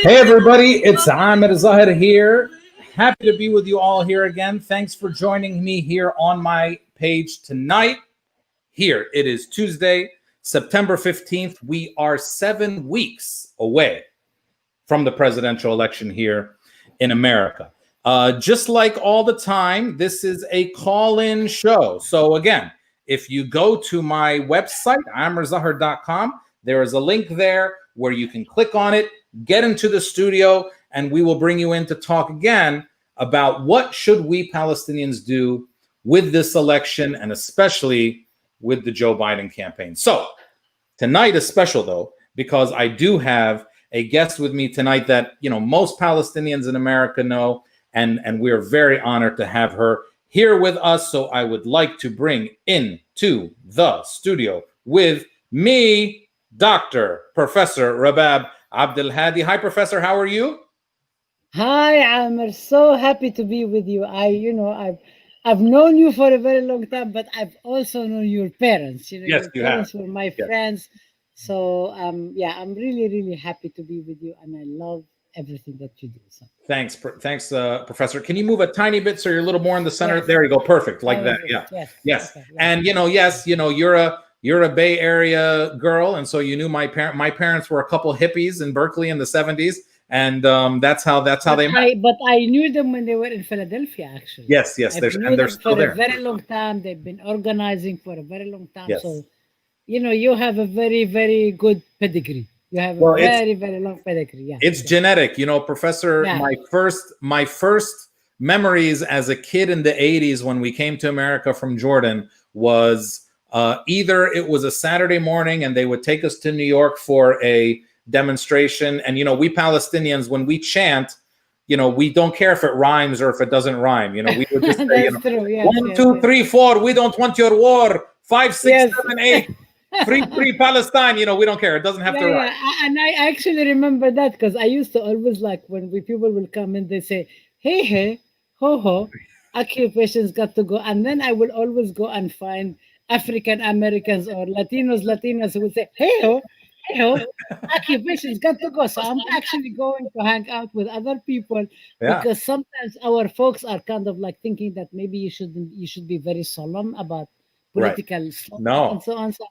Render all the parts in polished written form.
Hey everybody, it's Amir Zahir here. Happy to be with you all here again. Thanks for joining me here on my page tonight. Here, it is Tuesday, September 15th. We are 7 weeks away from the presidential election here in America. Just like all the time, this is a call-in show. So again, if you go to my website, amirzahir.com, there is a link there where you can click on it, get into the studio, and we will bring you in to talk again about what should we Palestinians do with this election, and especially with the Joe Biden campaign. So tonight is special though, because I do have a guest with me tonight that, you know, most Palestinians in America know, and we're very honored to have her here with us. So I would like to bring into the studio with me, Dr. Professor Rabab Abdulhadi. Hi, Professor. How are you? Hi, Amr. So happy to be with you. I've known you for a very long time, but I've also known your parents. Yes, your parents were my friends. So yeah, I'm really happy to be with you, and I love everything that you do. So thanks, Professor. Can you move a tiny bit so you're a little more in the center? Yes. There you go. Perfect, like that. Yeah. Yes. Okay. And you're a Bay Area girl, and so you knew my parents. My parents were a couple hippies in Berkeley in the 70s, and that's how they met. But I knew them when they were in Philadelphia, actually. Yes. They're still there for a very long time. They've been organizing for a very long time. Yes. So, you have a very good pedigree. You have a very long pedigree. Yeah. It's genetic, Professor. Yeah. My first memories as a kid in the 80s when we came to America from Jordan was either it was a Saturday morning and they would take us to New York for a demonstration. And, we Palestinians, when we chant, we don't care if it rhymes or if it doesn't rhyme. We would just say, Yes, 1, 2, 3, 4, we don't want your war. 5, 6, 7, 8. Free Palestine, we don't care. It doesn't have to rhyme. Yeah. And I actually remember that because I used to always when people will come in, they say, hey, ho, occupations got to go. And then I will always go and find African Americans or Latinas who will say, hey, ho, occupations got to go. So I'm actually going to hang out with other people because sometimes our folks are kind of thinking that maybe you should be very solemn about political stuff and so on. So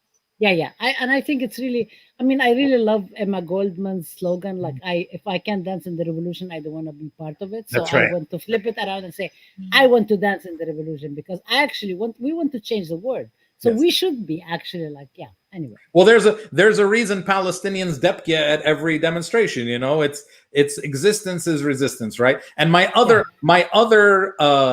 yeah. I think it's really, I really love Emma Goldman's slogan, if I can dance in the revolution, I don't want to be part of it. So I want to flip it around and say, I want to dance in the revolution because we want to change the world. So we should be actually anyway. Well, there's a reason Palestinians depkia at every demonstration. Its existence is resistance, right? And my other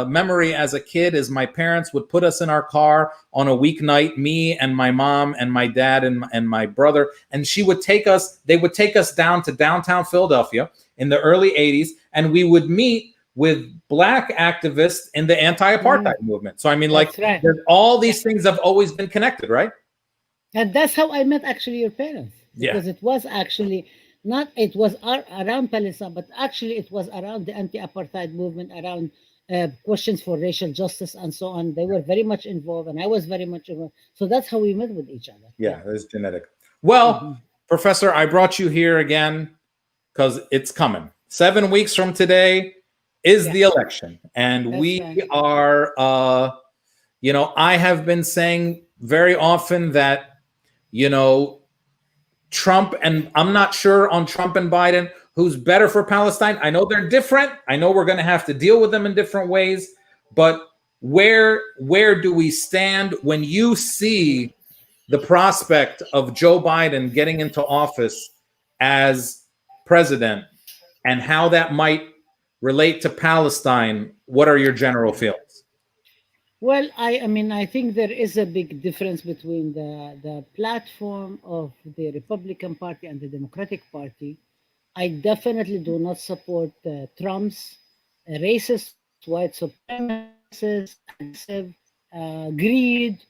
memory as a kid is my parents would put us in our car on a weeknight, me and my mom and my dad and my brother, and they would take us down to downtown Philadelphia in the early 80s, and we would meet with Black activists in the anti-apartheid movement. So all these things have always been connected, right? And that's how I met actually your parents, because it was actually around Palestine, but actually it was around the anti-apartheid movement, around questions for racial justice and so on. They were very much involved, and I was very much involved. So that's how we met with each other. Yeah, it's genetic. Well, Professor, I brought you here again because it's coming. 7 weeks from today is the election, and we are, I have been saying very often that, Trump, and I'm not sure on Trump and Biden, who's better for Palestine. I know they're different. I know we're going to have to deal with them in different ways, but where do we stand when you see the prospect of Joe Biden getting into office as president and how that might relate to Palestine? What are your general feelings? Well, I think there is a big difference between the platform of the Republican Party and the Democratic Party. I definitely do not support Trump's racist, white supremacist, aggressive, greed,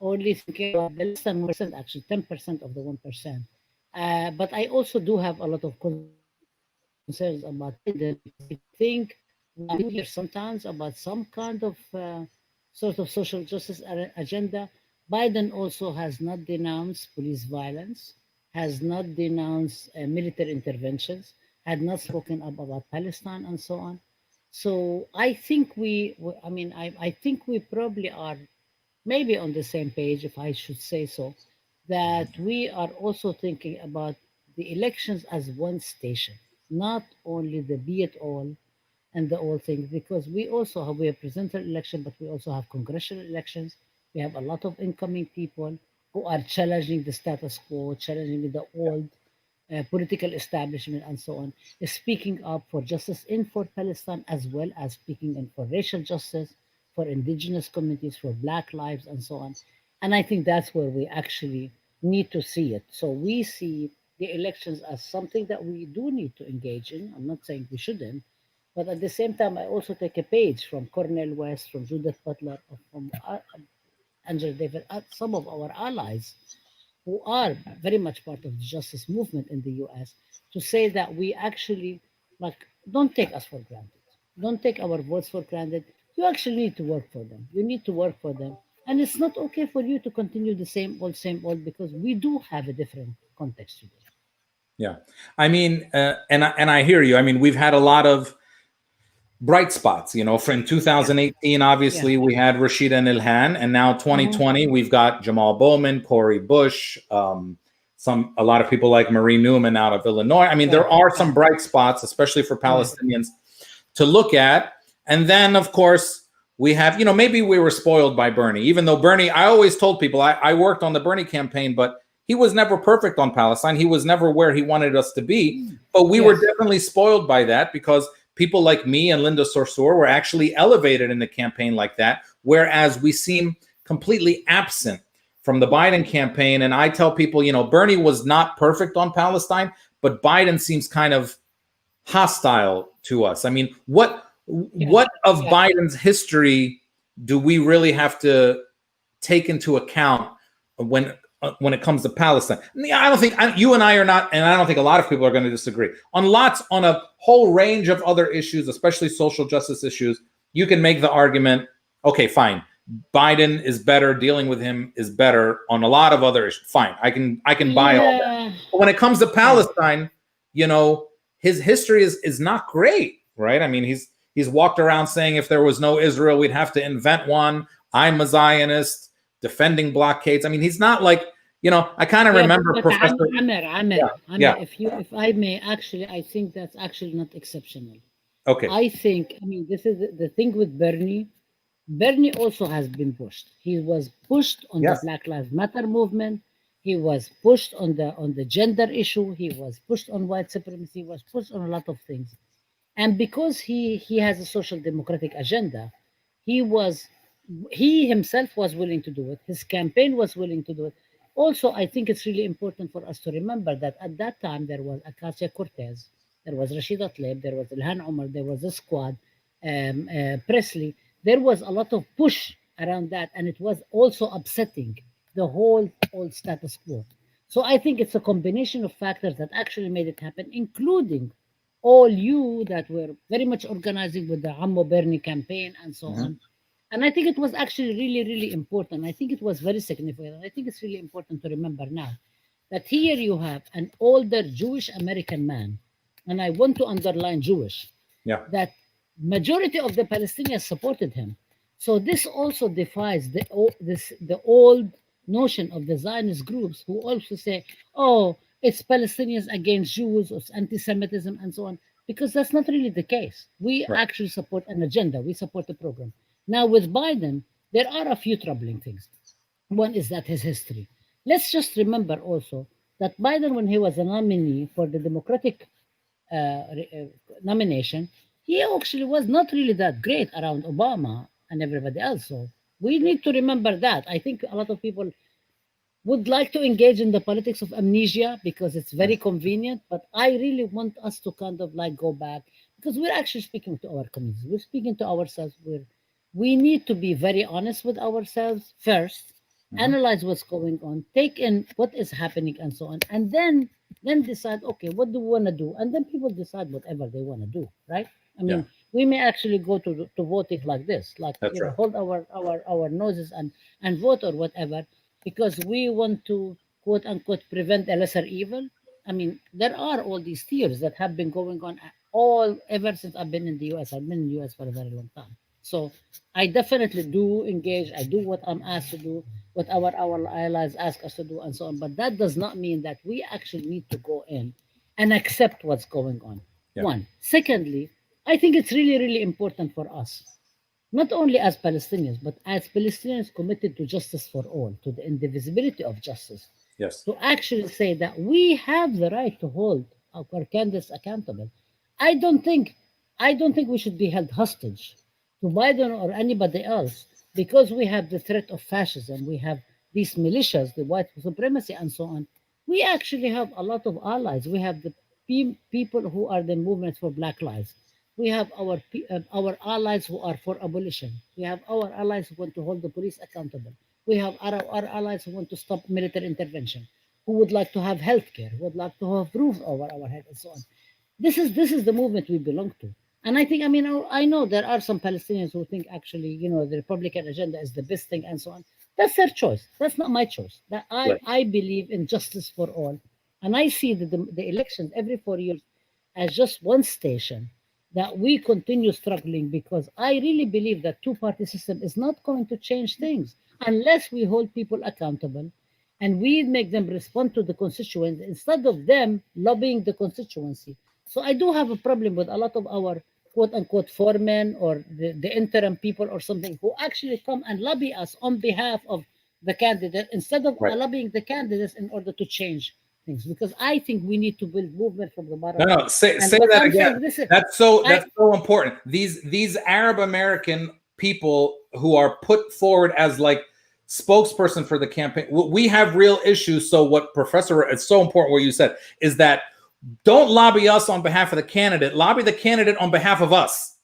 only thinking about the less than 1%, actually 10% of the 1%. But I also do have a lot of concerns about Biden, because I think we hear sometimes about some kind of sort of social justice agenda. Biden also has not denounced police violence, has not denounced military interventions, had not spoken up about Palestine and so on. So I think I think we probably are maybe on the same page, if I should say so, that we are also thinking about the elections as one station, not only the be it all and the all things, because we have presidential election, but we also have congressional elections. We have a lot of incoming people who are challenging the status quo, challenging the old political establishment and so on, is speaking up for justice in for Palestine as well as speaking in for racial justice, for indigenous communities, for Black lives and so on. And I think that's where we actually need to see it. So we see the elections as something that we do need to engage in. I'm not saying we shouldn't, but at the same time, I also take a page from Cornel West, from Judith Butler, from Angela David, some of our allies who are very much part of the justice movement in the US, to say that we actually, like, don't take us for granted. Don't take our votes for granted. You actually need to work for them. You need to work for them. And it's not okay for you to continue the same old, because we do have a different context today. Yeah. I mean, and I hear you. I mean, we've had a lot of bright spots, from Yeah. 2018, Yeah. obviously we had Rashida and Ilhan, and now Hmm. 2020, we've got Jamal Bowman, Corey Bush, a lot of people like Marie Newman out of Illinois. I mean, Right. there are Right. some bright spots, especially for Right. Palestinians to look at. And then, of course, we have, maybe we were spoiled by Bernie, even though Bernie, I always told people, I worked on the Bernie campaign, but he was never perfect on Palestine. He was never where he wanted us to be. But we were Yes. definitely spoiled by that, because people like me and Linda Sarsour were actually elevated in the campaign like that, whereas we seem completely absent from the Biden campaign. And I tell people, Bernie was not perfect on Palestine, but Biden seems kind of hostile to us. I mean, what Yeah. of Yeah. Biden's history do we really have to take into account when it comes to Palestine? I don't think you and I are not, and I don't think a lot of people are going to disagree on a whole range of other issues, especially social justice issues. You can make the argument, okay, fine, Biden is better, dealing with him is better on a lot of other issues. Fine, I can buy all that. Yeah. But when it comes to Yeah. Palestine, his history is not great, right? I mean, he's walked around saying if there was no Israel, we'd have to invent one. I'm a Zionist, defending blockades. I mean, he's not like, I kind of Yeah, remember but Professor. Yeah, Amir, yeah. if I may, actually, I think that's actually not exceptional. Okay. I think, I mean, this is the thing with Bernie. Bernie also has been pushed. He was pushed on the Yes. Black Lives Matter movement. He was pushed on the gender issue. He was pushed on white supremacy. He was pushed on a lot of things. And because he has a social democratic agenda, he was he himself was willing to do it. His campaign was willing to do it. Also, I think it's really important for us to remember that at that time there was Acacia Cortez, there was Rashida Tlaib, there was Ilhan Omar, there was the squad, Presley. There was a lot of push around that, and it was also upsetting the whole old status quo. So I think it's a combination of factors that actually made it happen, including all you that were very much organizing with the Ammo Bernie campaign and so Mhm. on. And I think it was actually really, really important. I think it was very significant. I think it's really important to remember now that here you have an older Jewish American man, and I want to underline Jewish, Yeah. that majority of the Palestinians supported him. So this also defies the old notion of the Zionist groups who also say, "Oh, it's Palestinians against Jews, it's anti-Semitism, and so on," because that's not really the case. We Right. actually support an agenda. We support the program. Now with Biden, there are a few troubling things. One is that his history. Let's just remember also that Biden, when he was a nominee for the Democratic nomination, he actually was not really that great around Obama and everybody else. So we need to remember that. I think a lot of people would like to engage in the politics of amnesia because it's very convenient, but I really want us to kind of like go back because we're actually speaking to our communities. We're speaking to ourselves. We need to be very honest with ourselves first, Mhm. analyze what's going on, take in what is happening and so on, and then decide, okay, what do we want to do? And then people decide whatever they want to do, right? I Yeah. mean, we may actually go to voting like this, like, That's right. hold our noses and vote or whatever, because we want to, quote unquote, prevent a lesser evil. I mean, there are all these theories that have been going on all ever since I've been in the US. I've been in the US for a very long time. So I definitely do engage. I do what I'm asked to do, what our allies ask us to do, and so on. But that does not mean that we actually need to go in and accept what's going on. Yeah. One. Secondly, I think it's really, really important for us, not only as Palestinians, but as Palestinians committed to justice for all, to the indivisibility of justice, Yes. to actually say that we have the right to hold our candidates accountable. I don't think I don't think we should be held hostage to Biden or anybody else because we have the threat of fascism. We have these militias, the white supremacy, and so on. We actually have a lot of allies. We have the people who are the movement for Black Lives. We have our allies who are for abolition. We have our allies who want to hold the police accountable. We have our allies who want to stop military intervention, who would like to have health care, who would like to have roof over our head, and so on. This is the movement we belong to. And I think, I mean, I know there are some Palestinians who think actually, the Republican agenda is the best thing and so on. That's their choice. That's not my choice. That Right. I believe in justice for all. And I see the elections every 4 years as just one station that we continue struggling, because I really believe that two-party system is not going to change things unless we hold people accountable and we make them respond to the constituents instead of them lobbying the constituency. So I do have a problem with a lot of our quote unquote foremen or the interim people or something who actually come and lobby us on behalf of the candidate instead of Right. lobbying the candidates in order to change things. Because I think we need to build movement from the bottom No, up. no, say And say what that I'm again. saying, this is That's I so important. These Arab American people who are put forward as like spokesperson for the campaign. We have real issues. So what Professor, it's so important what you said is that don't lobby us on behalf of the candidate. Lobby the candidate on behalf of us.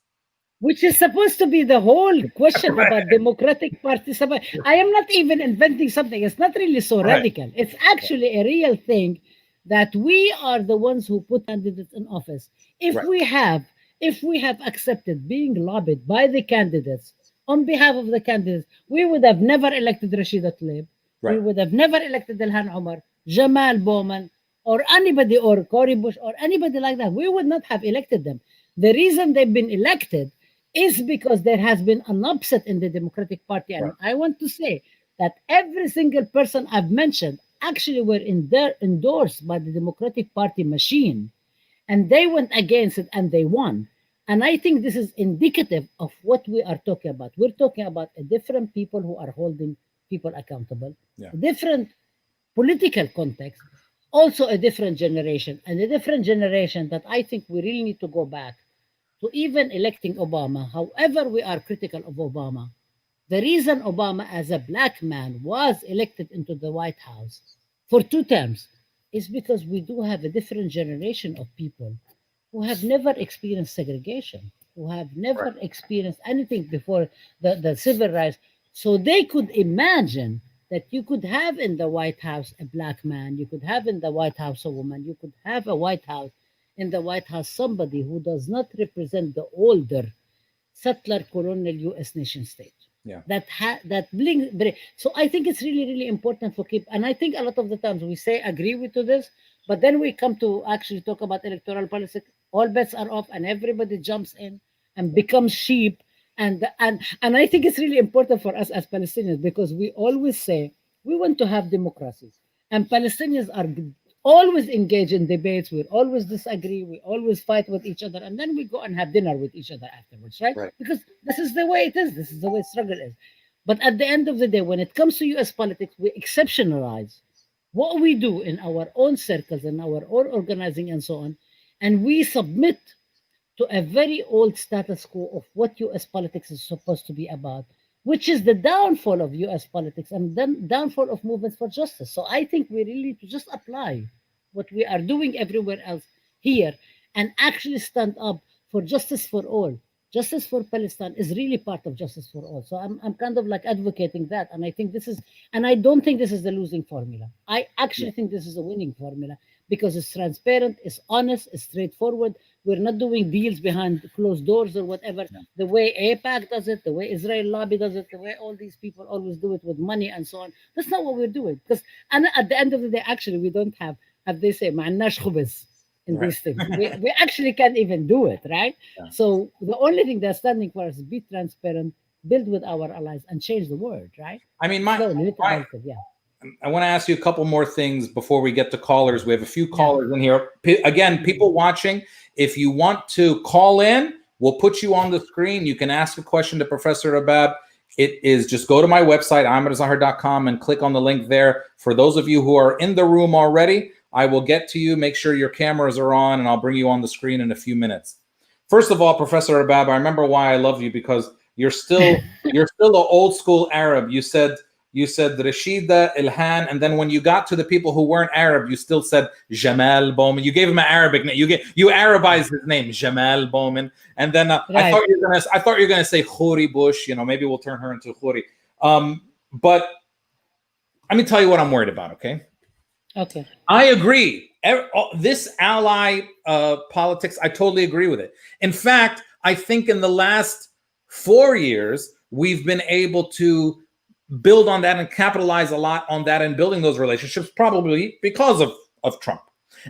which is supposed to be the whole question Right. about democratic participation. I am not even inventing something. It's not really so Right. radical. It's actually a real thing that we are the ones who put candidates in office. If Right. we have, if we have accepted being lobbied by the candidates on behalf of the candidates, we would have never elected Rashida Tlaib. We Right. would have never elected Ilhan Omar, Jamal Bowman, or anybody, or Cory Bush, or anybody like that. We would not have elected them. The reason they've been elected is because there has been an upset in the Democratic Party. Right. And I want to say that every single person I've mentioned actually were endorsed by the Democratic Party machine, and they went against it and they won. And I think this is indicative of what we are talking about. We're talking about a different people who are holding people accountable, Yeah. a different political context, also a different generation, and a different generation that I think we really need to go back to even electing Obama. However, we are critical of Obama. The reason Obama, as a black man, was elected into the White House for 2 terms is because we do have a different generation of people who have never experienced segregation, who have never Right. experienced anything before the civil rights. So they could imagine that you could have in the White House a black man, you could have in the White House a woman, you could have a White House in the White House somebody who does not represent the older settler colonial U.S. nation state. Yeah. That bling. So I think it's really, really important for keep. And I think a lot of the times we say agree with to this, but then we come to actually talk about electoral politics. All bets are off, and everybody jumps in and becomes sheep. And I think it's really important for us as Palestinians, because we always say we want to have democracies, and Palestinians are always engage in debates. We always disagree. We always fight with each other, and then we go and have dinner with each other afterwards, right? Right. Because this is the way it is. This is the way struggle is. But at the end of the day, when it comes to U.S. politics, we exceptionalize what we do in our own circles and our own organizing and so on, and we submit to a very old status quo of what US politics is supposed to be about, which is the downfall of US politics and then downfall of movements for justice. So I think we really need to just apply what we are doing everywhere else here and actually stand up for justice for all. Justice for Palestine is really part of justice for all. So I'm kind of like advocating that. And I think this is, and I don't think this is the losing formula. I actually think this is a winning formula because it's transparent, it's honest, it's straightforward. We're not doing deals behind closed doors or whatever. The way AIPAC does it, the way Israel lobby does it, the way all these people always do it with money and so on. That's not what we're doing. Because and at the end of the day, actually, we don't have, as they say, معناش خبز in Right. these things. We actually can't even do it, right? Yeah. So the only thing that's standing for us is be transparent, build with our allies, and change the world, right? I mean, Slowly, little by little, yeah. I want to ask you a couple more things before we get to callers. We have a few Yeah. callers in here. Again, people watching, if you want to call in, we'll put you on the screen. You can ask a question to Professor Rabab. It is just go to my website, ahmedzahar.com, and click on the link there. For those of you who are in the room already, I will get to you. Make sure your cameras are on, and I'll bring you on the screen in a few minutes. First of all, Professor Rabab, I remember why I love you, because you're still an old school Arab. You said Rashida, Ilhan, and then when you got to the people who weren't Arab, you still said Jamal Bowman. You gave him an Arabic name. You Arabized his name, Jamal Bowman. And then I Right. thought you were gonna say Khoury Bush. Maybe we'll turn her into Khoury. But let me tell you what I'm worried about. Okay. Okay. I agree. This ally politics, I totally agree with it. In fact, I think in the last 4 years, we've been able to build on that and capitalize a lot on that and building those relationships, probably because of Trump.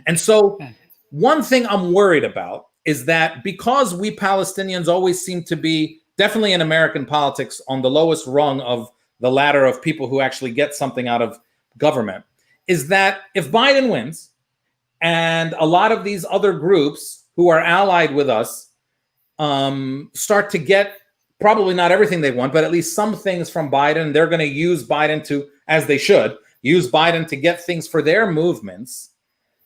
And so one thing I'm worried about is that because we Palestinians always seem to be, definitely in American politics, on the lowest rung of the ladder of people who actually get something out of government, is that if Biden wins and a lot of these other groups who are allied with us start to get probably not everything they want, but at least some things from Biden, they're going to use Biden to, as they should, use Biden to get things for their movements,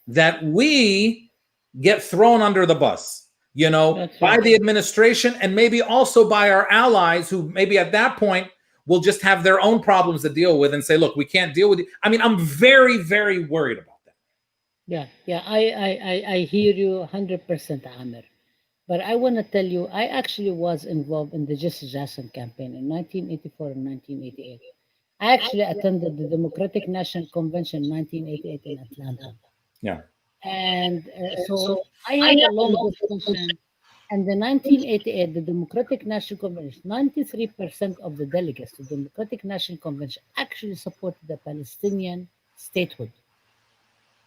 that we get thrown under the bus, by the administration and maybe also by our allies who maybe at that point will just have their own problems to deal with and say, look, we can't deal with it. I mean, I'm very, very worried about that. Yeah. I hear you 100%, Amir. But I want to tell you, I actually was involved in the Jesse Jackson campaign in 1984 and 1988. I actually attended the Democratic National Convention in 1988 in Atlanta. Yeah. And so I had a long discussion. And the 1988, the Democratic National Convention, 93% of the delegates to the Democratic National Convention actually supported the Palestinian statehood.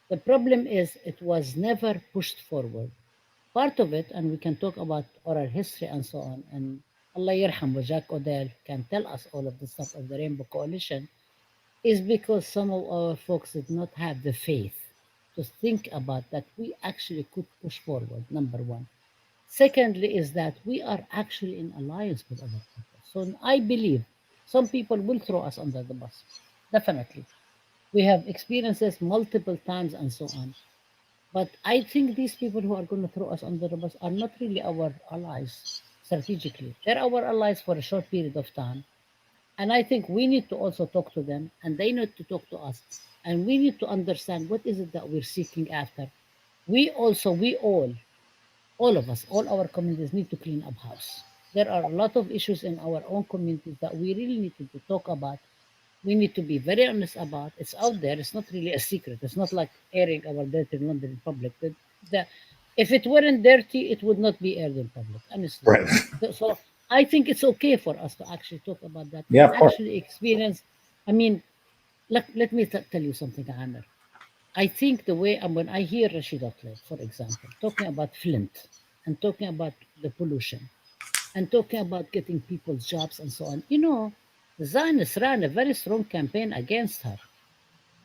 The problem is it was never pushed forward. Part of it, and we can talk about oral history and so on, and Allah Yerham Jack Odell can tell us all of the stuff of the Rainbow Coalition, is because some of our folks did not have the faith to think about that we actually could push forward, number one. Secondly, is that we are actually in alliance with other people. So I believe some people will throw us under the bus. Definitely. We have experiences multiple times and so on. But I think these people who are going to throw us under the bus are not really our allies strategically. They're our allies for a short period of time. And I think we need to also talk to them and they need to talk to us. And we need to understand what is it that we're seeking after. We all of us, all our communities need to clean up house. There are a lot of issues in our own communities that we really need to talk about. We need to be very honest about. It's out there. It's not really a secret. It's not like airing our dirty laundry in public. If it weren't dirty, it would not be aired in public, honestly. Right. So I think it's okay for us to actually talk about that. Yeah, And of course. actually experience. I mean, let me tell you something, Amir. I think the way when I hear Rashid Atleb, for example, talking about Flint and talking about the pollution and talking about getting people's jobs and so on, the Zionists ran a very strong campaign against her,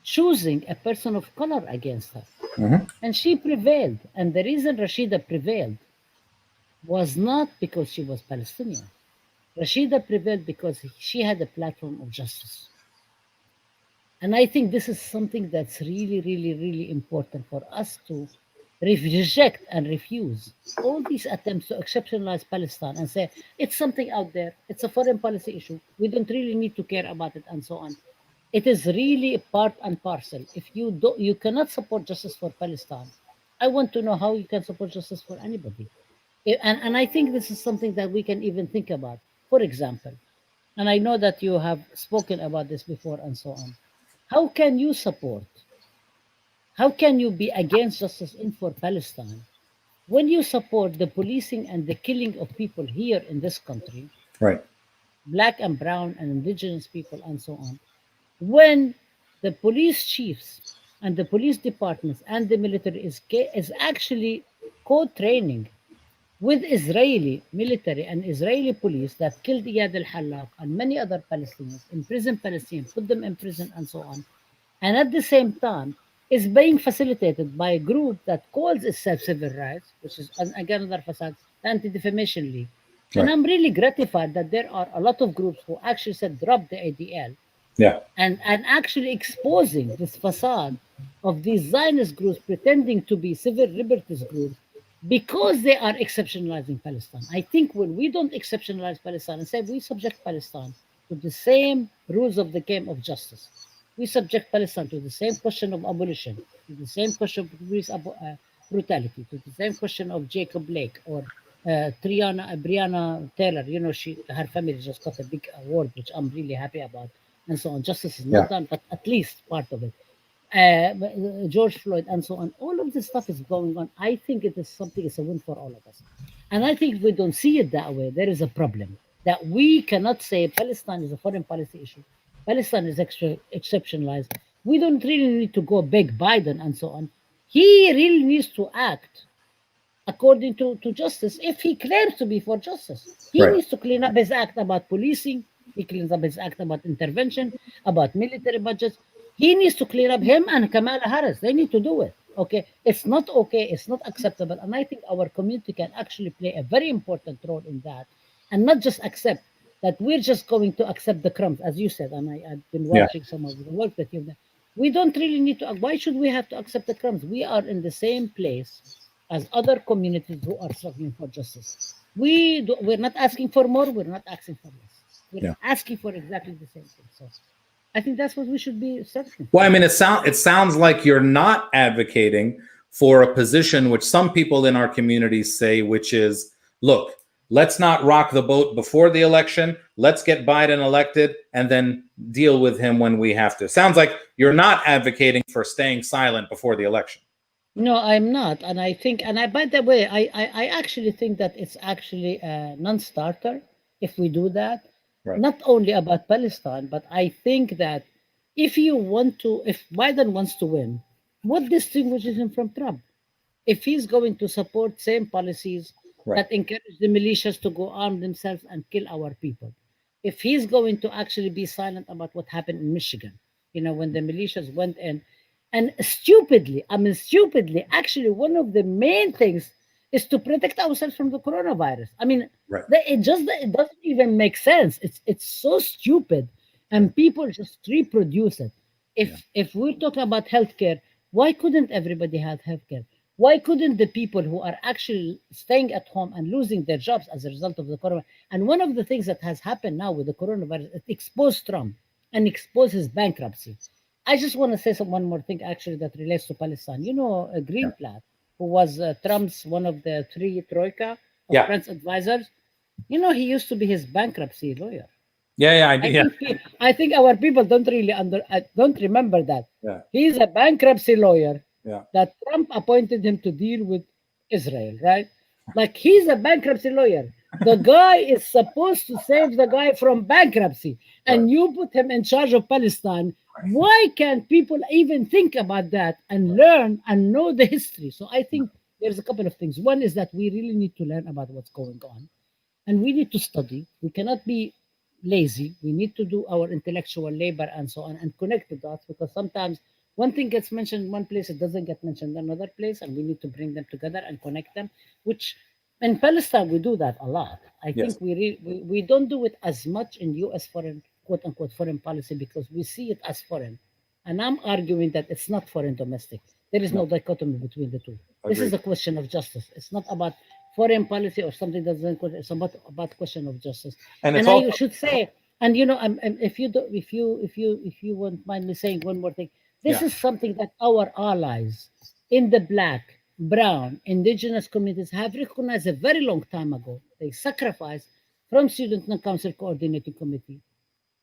choosing a person of color against her. Mhm. And she prevailed. And the reason Rashida prevailed was not because she was Palestinian. Rashida prevailed because she had a platform of justice. And I think this is something that's really, really, really important for us to reject and refuse all these attempts to exceptionalize Palestine and say it's something out there, it's a foreign policy issue, we don't really need to care about it, and so on. It is really part and parcel. If you cannot support justice for Palestine, I want to know how you can support justice for anybody. And I think this is something that we can even think about. For example, and I know that you have spoken about this before and so on. How can you support, how can you be against justice in for Palestine when you support the policing and the killing of people here in this country, Right. black and brown and indigenous people and so on, when the police chiefs and the police departments and the military is actually co-training with Israeli military and Israeli police that killed Iyad al-Hallaq and many other Palestinians, imprisoned Palestinians, put them in prison and so on, and at the same time is being facilitated by a group that calls itself civil rights, which is again another facade, the Anti-Defamation League. And Right. I'm really gratified that there are a lot of groups who actually said drop the ADL Yeah. and actually exposing this facade of these Zionist groups pretending to be civil liberties groups because they are exceptionalizing Palestine. I think when we don't exceptionalize Palestine and say we subject Palestine to the same rules of the game of justice, we subject Palestine to the same question of abolition, to the same question of police brutality, to the same question of Jacob Blake or Brianna Taylor. You know, her family just got a big award, which I'm really happy about, and so on. Justice is not Yeah. done, but at least part of it. George Floyd, and so on. All of this stuff is going on. I think it is something, it's a win for all of us. And I think if we don't see it that way, there is a problem that we cannot say Palestine is a foreign policy issue. Palestine is exceptionalized. We don't really need to go beg Biden and so on. He really needs to act according to justice. If he claims to be for justice, he Right. needs to clean up his act about policing. He cleans up his act about intervention, about military budgets. He needs to clean up him and Kamala Harris. They need to do it. Okay, it's not okay. It's not acceptable. And I think our community can actually play a very important role in that, and not just accept that we're just going to accept the crumbs, as you said. And I've been Yeah. watching some of the work that you've done. We don't really need to. Why should we have to accept the crumbs? We are in the same place as other communities who are struggling for justice. We're not asking for more, we're not asking for less. We're Yeah. asking for exactly the same thing. So I think that's what we should be searching Well, for. I mean, it sounds like you're not advocating for a position which some people in our communities say, which is, look, let's not rock the boat before the election. Let's get Biden elected and then deal with him when we have to. Sounds like you're not advocating for staying silent before the election. No, I'm not. And I think, and I, by the way, I actually think that it's actually a non starter if we do that. Right. Not only about Palestine, but I think that if Biden wants to win, what distinguishes him from Trump? If he's going to support same policies Right. that encourage the militias to go arm themselves and kill our people, if he's going to actually be silent about what happened in Michigan, when the militias went in and stupidly, actually, one of the main things is to protect ourselves from the coronavirus. I mean, Right. it doesn't even make sense. It's so stupid, and people just reproduce it. If we're talking about healthcare, why couldn't everybody have healthcare? Why couldn't the people who are actually staying at home and losing their jobs as a result of the corona? And one of the things that has happened now with the coronavirus, it exposed Trump and exposed his bankruptcy. I just want to say one more thing actually that relates to Palestine. Greenblatt, who was Trump's one of the three troika of Yeah. Pence advisors. He used to be his bankruptcy lawyer. Yeah. I think our people don't remember that. Yeah. He's a bankruptcy lawyer Yeah. that Trump appointed him to deal with Israel, right? Like he's a bankruptcy lawyer. The guy is supposed to save the guy from bankruptcy, and Right. you put him in charge of Palestine. Why can't people even think about that and learn and know the history? So I think there's a couple of things. One is that we really need to learn about what's going on, and we need to study. We cannot be lazy. We need to do our intellectual labor and so on and connect the dots, because sometimes one thing gets mentioned in one place, it doesn't get mentioned in another place, and we need to bring them together and connect them, which in Palestine we do that a lot. I Yes. think we don't do it as much in US foreign, quote unquote, foreign policy, because we see it as foreign. And I'm arguing that it's not foreign domestic. There is no dichotomy between the two. This is Agreed. a question of justice. It's not about foreign policy or something that doesn't. It's about question of justice. And it's I also should say, and if you do, if you won't mind me saying one more thing, this Yeah. is something that our allies in the black brown, indigenous communities have recognized a very long time ago. They sacrificed from Student Non-Council Coordinating Committee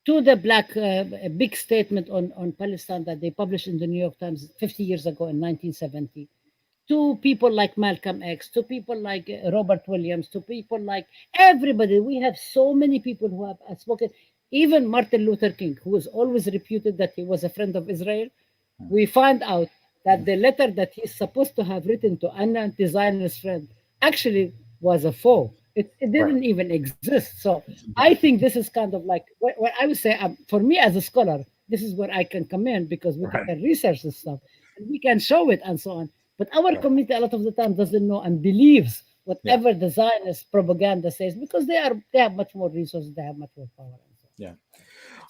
to the black a big statement on Palestine that they published in the New York Times 50 years ago in 1970, to people like Malcolm X, to people like Robert Williams, to people like everybody. We have so many people who have spoken. Even Martin Luther King, who was always reputed that he was a friend of Israel, we find out that the letter that he's supposed to have written to an anti-Zionist friend actually was a foe. It Right. didn't even exist. So I think this is kind of like what I would say, for me as a scholar, this is where I can come in because we Right. can research this stuff and we can show it and so on. But our Right. community a lot of the time doesn't know and believes Yeah. whatever the Zionist propaganda says because they have much more resources, they have much more power. And so on. Yeah.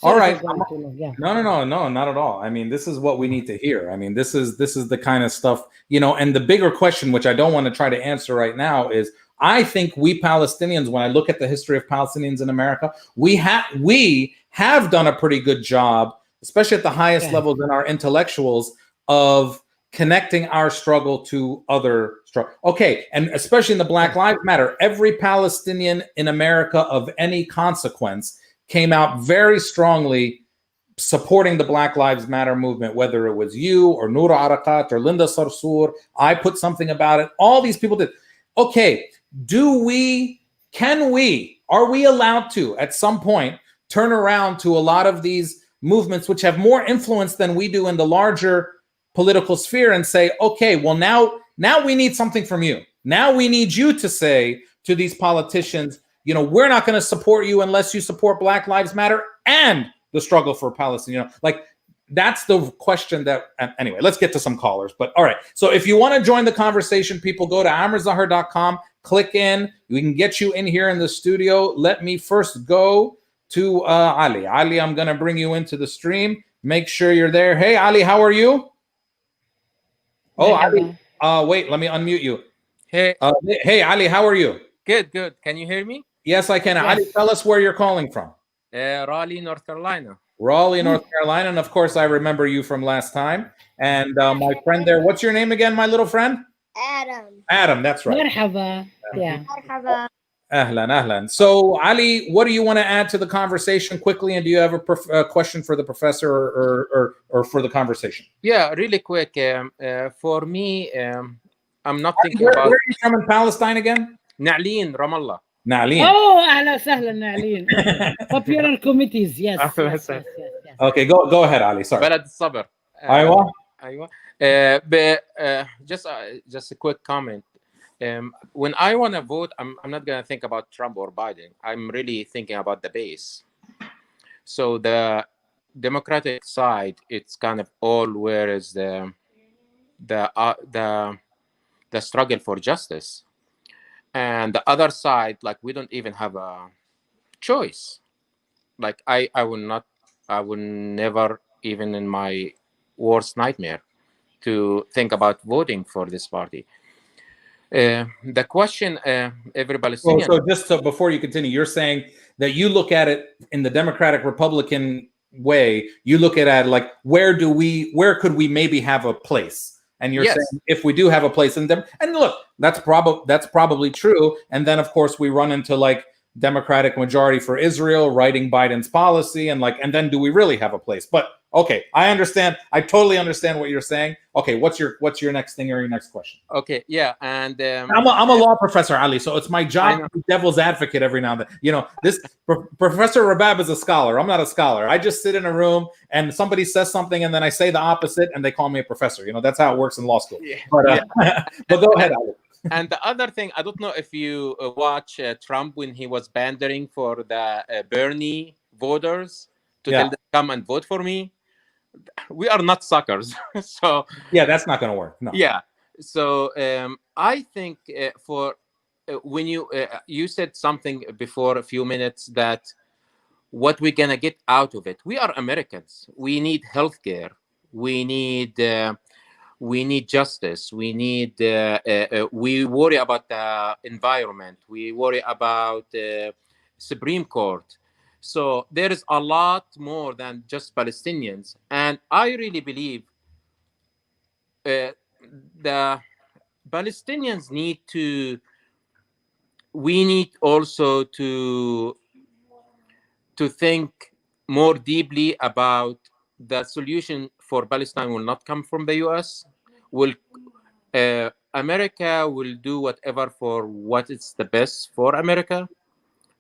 All Sorry right. for going too long. Yeah. No, not at all. I mean, this is what we need to hear. I mean, this is the kind of stuff, and the bigger question, which I don't want to try to answer right now, is I think we Palestinians, when I look at the history of Palestinians in America, we have done a pretty good job, especially at the highest Yeah. levels in our intellectuals, of connecting our struggle to other struggle. Okay, and especially in the Black Lives Matter, every Palestinian in America of any consequence came out very strongly supporting the Black Lives Matter movement, whether it was you or Noor Arakat or Linda Sarsour. I put something about it. All these people did. Okay, are we allowed to, at some point, turn around to a lot of these movements which have more influence than we do in the larger political sphere and say, okay, well, now we need something from you. Now we need you to say to these politicians, we're not going to support you unless you support Black Lives Matter and the struggle for Palestine. That's the question that, anyway, let's get to some callers. But all right. So if you want to join the conversation, people, go to amrzahar.com, click in. We can get you in here in the studio. Let me first go to Ali. Ali, I'm going to bring you into the stream. Make sure you're there. Hey, Ali, how are you? Oh, Ali. Wait, let me unmute you. Hey. Hey, Ali, how are you? Good. Can you hear me? Yes, I can. Yes. Ali, tell us where you're calling from. Raleigh, North Carolina. Raleigh, North Carolina. And of course, I remember you from last time. And my friend there, what's your name again, my little friend? Adam, that's right. Marhaba. Yeah. Ahlan. So, Ali, what do you want to add to the conversation quickly? And do you have a question for the professor or for the conversation? Yeah, really quick. For me, I'm not thinking where about... Where are you from in Palestine again? Na'leen, Ramallah. Na'leen. Oh, ahla sahla Na'leen. Popular committees, yes. Okay, go ahead, Ali. Sorry. بلد الصبر. أيوة. Just a quick comment. When I want to vote, I'm not going to think about Trump or Biden. I'm really thinking about the base. So the Democratic side, it's kind of all where is the struggle for justice, and the other side, like, we don't even have a choice. Like I will never, even in my worst nightmare, to think about voting for this party. The question, every Palestinian... So just before you continue, you're saying that you look at it in the Democratic Republican way. You look at it like, where could we maybe have a place? And you're saying if we do have a place in them, and look, that's probably true. And then of course we run into like Democratic majority for Israel writing Biden's policy, and then do we really have a place? But okay, I understand. I totally understand what you're saying. Okay, what's your next thing or your next question? Okay, yeah, and I'm a law professor, Ali, so it's my job to be devil's advocate every now and then. This Professor Rabab is a scholar. I'm not a scholar. I just sit in a room and somebody says something, and then I say the opposite, and they call me a professor. That's how it works in law school. Yeah. But go ahead, Ali. And the other thing, I don't know if you watch Trump when he was pandering for the Bernie voters to tell them come and vote for me. We are not suckers. So yeah, that's not going to work. No. Yeah. So I think when you said something before a few minutes that what we're gonna get out of it. We are Americans. We need healthcare. We need justice. We need. We worry about the environment. We worry about Supreme Court. So there is a lot more than just Palestinians, and I really believe the Palestinians need to. We need also to think more deeply about the solution for Palestine will not come from the U.S. Will America will do whatever for what is the best for America.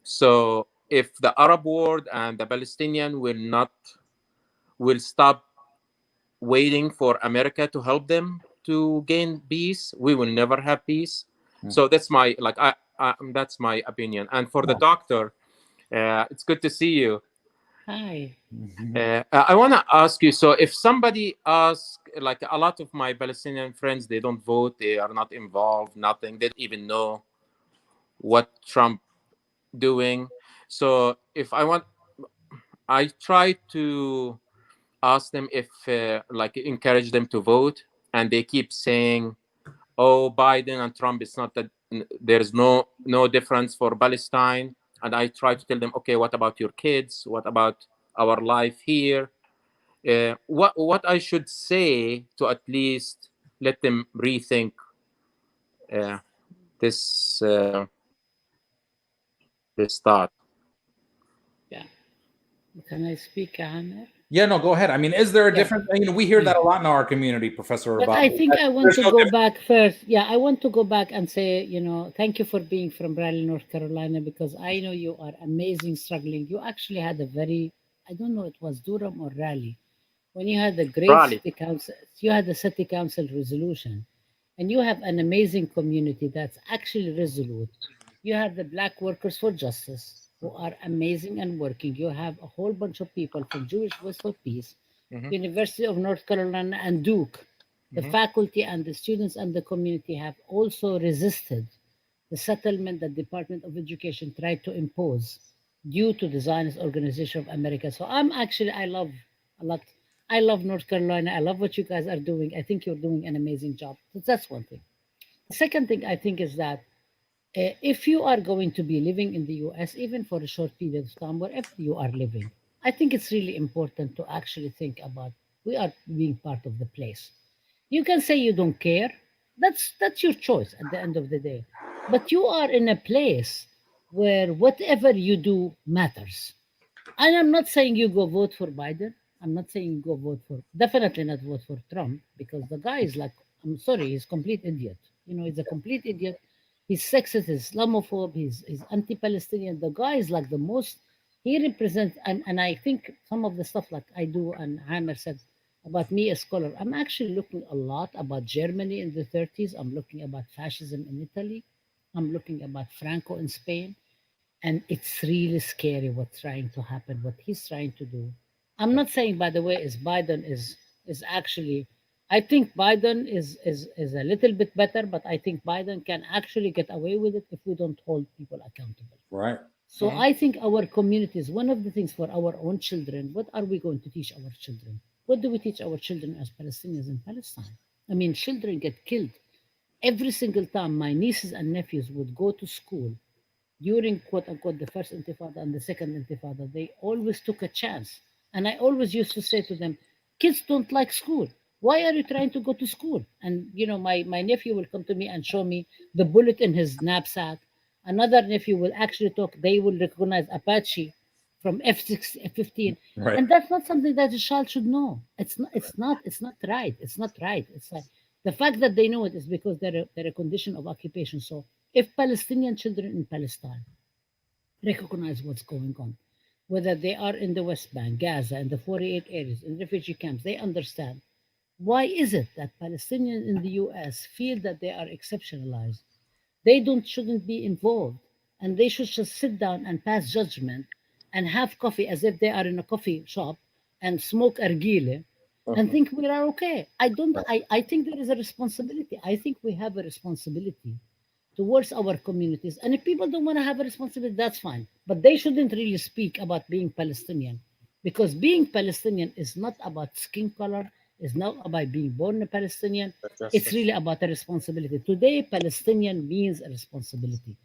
So if the Arab world and the Palestinian will stop waiting for America to help them to gain peace, we will never have peace. So that's my that's my opinion. And for the doctor, it's good to see you. Hi. I want to ask you. So if somebody asks, like a lot of my Palestinian friends, they don't vote, they are not involved, nothing, they don't even know what Trump doing. So if I try to ask them if like encourage them to vote, and they keep saying, "Oh, Biden and Trump, it's not that there's no difference for Palestine." And I try to tell them, "Okay, what about your kids? What about our life here?" What I should say to at least let them rethink uh, this this thought. Yeah. Can I speak, Amir? Yeah, no, go ahead. I mean, is there a Yeah. difference? We hear that a lot in our community, Professor But Rabab. I think I want There's to no go difference. back first. Yeah, I want to go back and say, thank you for being from Raleigh, North Carolina, because I know you are amazing struggling. You actually had a very, I don't know, it was Durham or Raleigh, when you had the great Raleigh. city council, you had the city council resolution, and you have an amazing community that's actually resolute. You have the Black Workers for Justice, who are amazing and working. You have a whole bunch of people from Jewish Voice for Peace, Mhm, University of North Carolina, and Duke. The mhm, faculty and the students and the community have also resisted the settlement that Department of Education tried to impose due to the Zionist Organization of America. So I love a lot. I love North Carolina. I love what you guys are doing. I think you're doing an amazing job. So that's one thing. The second thing I think is that if you are going to be living in the US, even for a short period of time, wherever you are living, I think it's really important to actually think about we are being part of the place. You can say you don't care. That's your choice at the end of the day. But you are in a place where whatever you do matters. And I'm not saying you go vote for Biden. I'm not saying you go vote for, definitely not vote for Trump, because the guy is like, I'm sorry, he's complete idiot. He's a complete idiot. He's sexist, he's Islamophobe, he's anti-Palestinian. The guy is like the most, he represents, and I think some of the stuff like I do, and Hammer said about me, a scholar, I'm actually looking a lot about Germany in the 30s. I'm looking about fascism in Italy. I'm looking about Franco in Spain, and it's really scary what's trying to happen, what he's trying to do. I'm not saying, by the way, is Biden is actually, I think Biden is a little bit better, but I think Biden can actually get away with it if we don't hold people accountable. Right. So I think our communities, one of the things for our own children, what are we going to teach our children? What do we teach our children as Palestinians in Palestine? I mean, children get killed every single time. My nieces and nephews would go to school during quote unquote the first intifada and the second intifada. They always took a chance. And I always used to say to them, kids don't like school. Why are you trying to go to school? And my nephew will come to me and show me the bullet in his knapsack. Another nephew will actually talk, they will recognize Apache from F6, F-15. Right. And that's not something that a child should know. It's not right. It's not right. It's like the fact that they know it is because they're a condition of occupation. So if Palestinian children in Palestine recognize what's going on, whether they are in the West Bank, Gaza, in the 48 areas, in refugee camps, they understand why is it that Palestinians in the US feel that they are exceptionalized. They don't shouldn't be involved, and they should just sit down and pass judgment and have coffee as if they are in a coffee shop and smoke argile and think we are okay. I think there is a responsibility. I think we have a responsibility towards our communities. And if people don't want to have a responsibility, that's fine. But they shouldn't really speak about being Palestinian, because being Palestinian is not about skin color, it's not about being born a Palestinian. It's really about a responsibility. Today, Palestinian means a responsibility.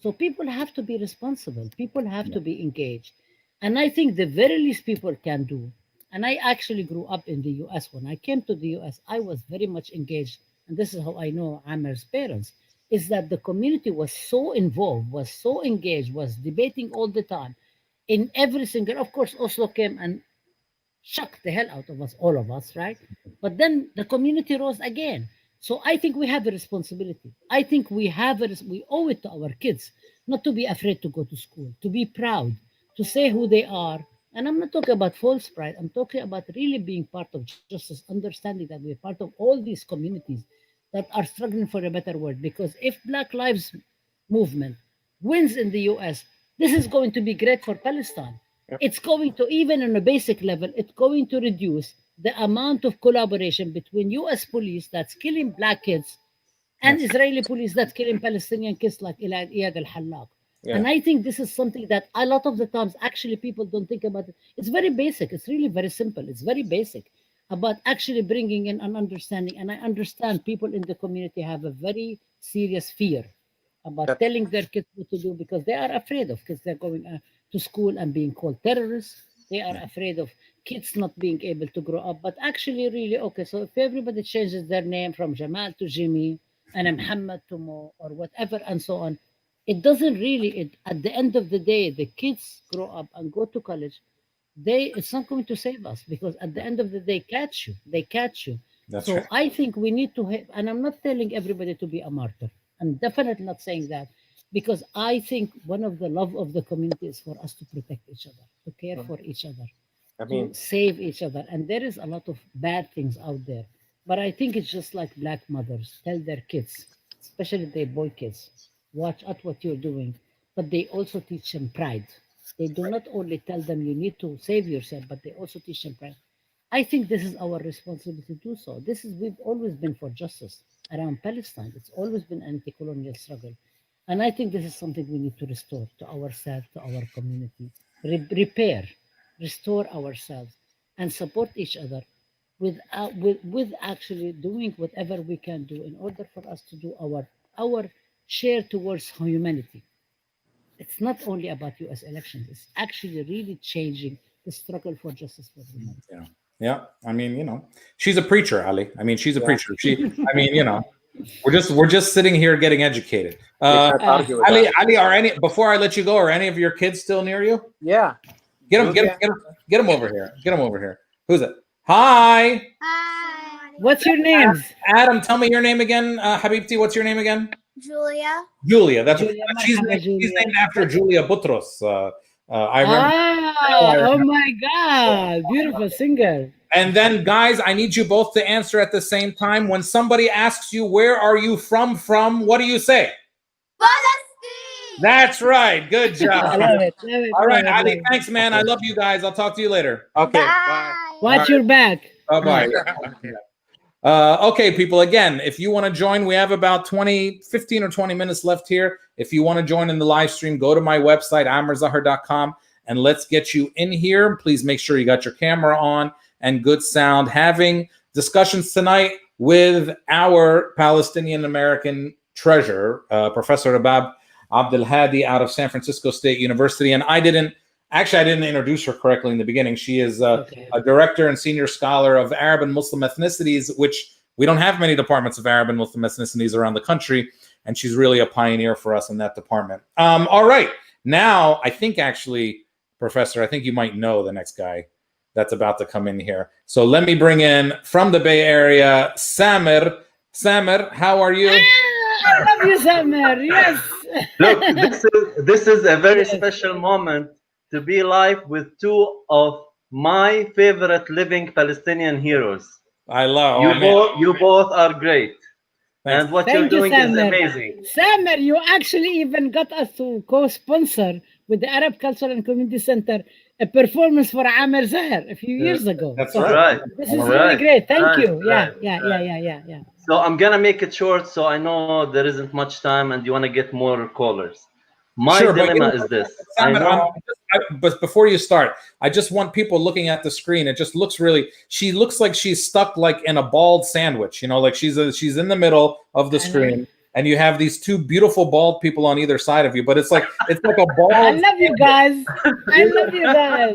So people have to be responsible, people have to be engaged. And I think the very least people can do, and I actually grew up in the US. When I came to the US, I was very much engaged and this is how I know Amer's parents, is that the community was so involved, was so engaged, was debating all the time in every single. Of course, Oslo came and shocked the hell out of us, all of us, right? But then the community rose again. So I think we have a responsibility. I think we owe it to our kids not to be afraid to go to school, to be proud, to say who they are. And I'm not talking about false pride. I'm talking about really being part of justice, understanding that we're part of all these communities that are struggling for a better world. Because if Black Lives Movement wins in the US, this is going to be great for Palestine. It's going to, even on a basic level, it's going to reduce the amount of collaboration between US police that's killing black kids and Israeli police that's killing Palestinian kids like Iyad al-Hallaq. And I think this is something that a lot of the times actually people don't think about it. It's very basic. It's really very simple. It's very basic about actually bringing in an understanding. And I understand people in the community have a very serious fear about telling their kids what to do because they are afraid of kids they're going to school and being called terrorists. They are afraid of kids not being able to grow up. But actually, really, okay, so if everybody changes their name from Jamal to Jimmy and Muhammad to Mo or whatever and so on, it doesn't really, at the end of the day, the kids grow up and go to college. It's not going to save us because at the end of the day, they catch you. That's so right. I think we need to, and I'm not telling everybody to be a martyr. I'm definitely not saying that because I think one of the love of the community is for us to protect each other, to care for each other, to save each other. And there is a lot of bad things out there. But I think it's just like black mothers tell their kids, especially their boy kids, watch out what you're doing. But they also teach them pride. They do not only tell them you need to save yourself, but they also teach them pride. I think this is our responsibility to do so. We've always been for justice around Palestine. It's always been an anti-colonial struggle. And I think this is something we need to restore to ourselves, to our community, repair, restore ourselves, and support each other with actually doing whatever we can do in order for us to do our share towards humanity. It's not only about US elections, it's actually really changing the struggle for justice for humanity. Yeah. I mean, she's a preacher, Ali. I mean, she's a preacher. We're just sitting here getting educated. Ali, before I let you go, are any of your kids still near you? Yeah. Get them over here. Get them over here. Who's it? Hi. Hi. What's your names? Adam, tell me your name again. Habibti, what's your name again? Julia. Julia. She's Julia. named after Julia Butros. I remember. Oh my God. Beautiful singer. And then, guys, I need you both to answer at the same time. When somebody asks you, where are you from, what do you say? Palestine. That's right. Good job. I love it. All right, Ali, thanks, man. I love you guys. I'll talk to you later. Okay. Bye. Watch your back. Bye-bye. Okay, people, again, if you want to join, we have about 15 or 20 minutes left here. If you want to join in the live stream, go to my website, amerzahar.com, and let's get you in here. Please make sure you got your camera on and good sound. Having discussions tonight with our Palestinian American treasurer, Professor Rabab Abdulhadi out of San Francisco State University. And I didn't introduce her correctly in the beginning. She is a director and senior scholar of Arab and Muslim ethnicities, which we don't have many departments of Arab and Muslim ethnicities around the country. And she's really a pioneer for us in that department. All right. Now, I think actually, Professor, I think you might know the next guy that's about to come in here. So let me bring in from the Bay Area, Samer. Samer, how are you? I love you, Samer. Yes. Look, this is a very special moment to be live with two of my favorite living Palestinian heroes. I love you both are great. Thanks. And what Thank you're you, doing is Samer. amazing. Samer, you actually even got us to co-sponsor with the Arab Cultural and Community Center a performance for Amer Zahar a few years ago. That's So right. this is really great. Thank you. Right. Yeah. So I'm gonna make it short, so I know there isn't much time, and you want to get more callers. My dilemma is this. Samer, but before you start, I just want people looking at the screen. It just looks she looks like she's stuck like in a balled sandwich, like she's in the middle of the screen. And you have these two beautiful bald people on either side of you, but it's like a bald. I love you guys. I love you guys.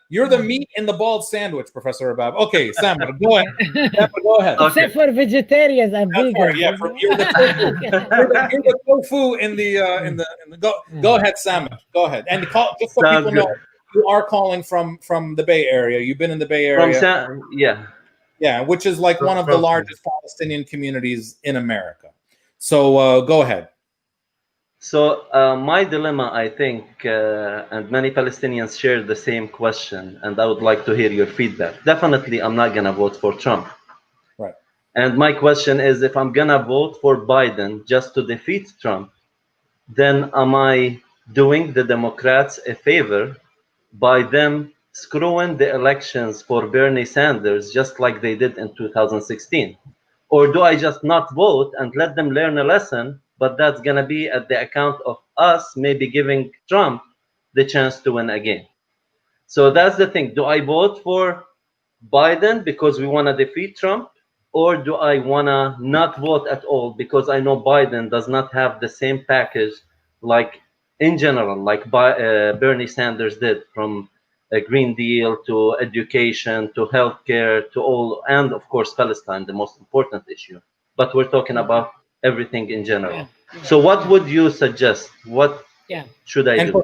You're the meat in the bald sandwich, Professor Rabab. Okay, Samar, go ahead. Samar, go ahead. Okay. Except for vegetarians and vegans. Yeah, you're the tofu. You're the tofu in the go ahead, Samar. Go ahead. And just so Sounds people know, good. you are calling from the Bay Area. You've been in the Bay From Area. Yeah, which is like one of the largest Palestinian communities in America. So go ahead. So my dilemma, I think, and many Palestinians share the same question, and I would like to hear your feedback. Definitely, I'm not gonna vote for Trump. Right. And my question is, if I'm gonna vote for Biden just to defeat Trump, then am I doing the Democrats a favor by them screwing the elections for Bernie Sanders just like they did in 2016? Or do I just not vote and let them learn a lesson, but that's going to be at the account of us maybe giving Trump the chance to win again? So that's the thing. Do I vote for Biden because we want to defeat Trump? Or do I want to not vote at all because I know Biden does not have the same package like in general, like Bernie Sanders did, from a Green Deal to education to healthcare to all, and of course Palestine, the most important issue. But we're talking about everything in general. So what would you suggest? What should I do?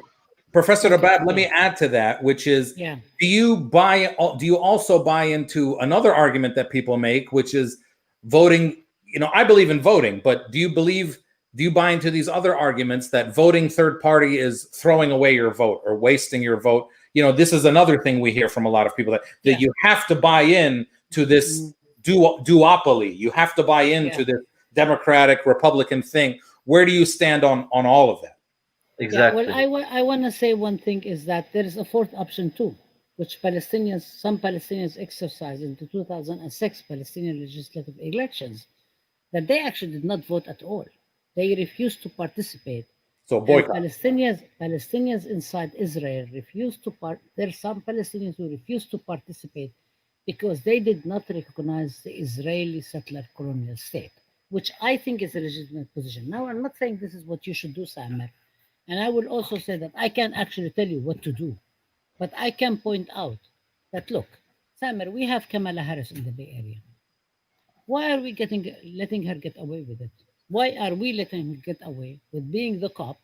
Professor Rabab, let me add to that, which is, do you also buy into another argument that people make, which is voting? You know, I believe in voting, but do you buy into these other arguments that voting third party is throwing away your vote or wasting your vote? You know, this is another thing we hear from a lot of people, that you have to buy in to this duopoly. You have to buy into this Democratic Republican thing. Where do you stand on all of that? Exactly. Well, I want to say one thing is that there is a fourth option too, which some Palestinians exercised in the 2006 Palestinian legislative elections, that they actually did not vote at all. They refused to participate. So boycott. Palestinians inside Israel refused to There are some Palestinians who refused to participate because they did not recognize the Israeli settler colonial state, which I think is a legitimate position. Now, I'm not saying this is what you should do, Samir. And I will also say that I can't actually tell you what to do, but I can point out that, look, Samir, we have Kamala Harris in the Bay Area. Why are we letting her get away with it? Why are we letting her get away with being the cop,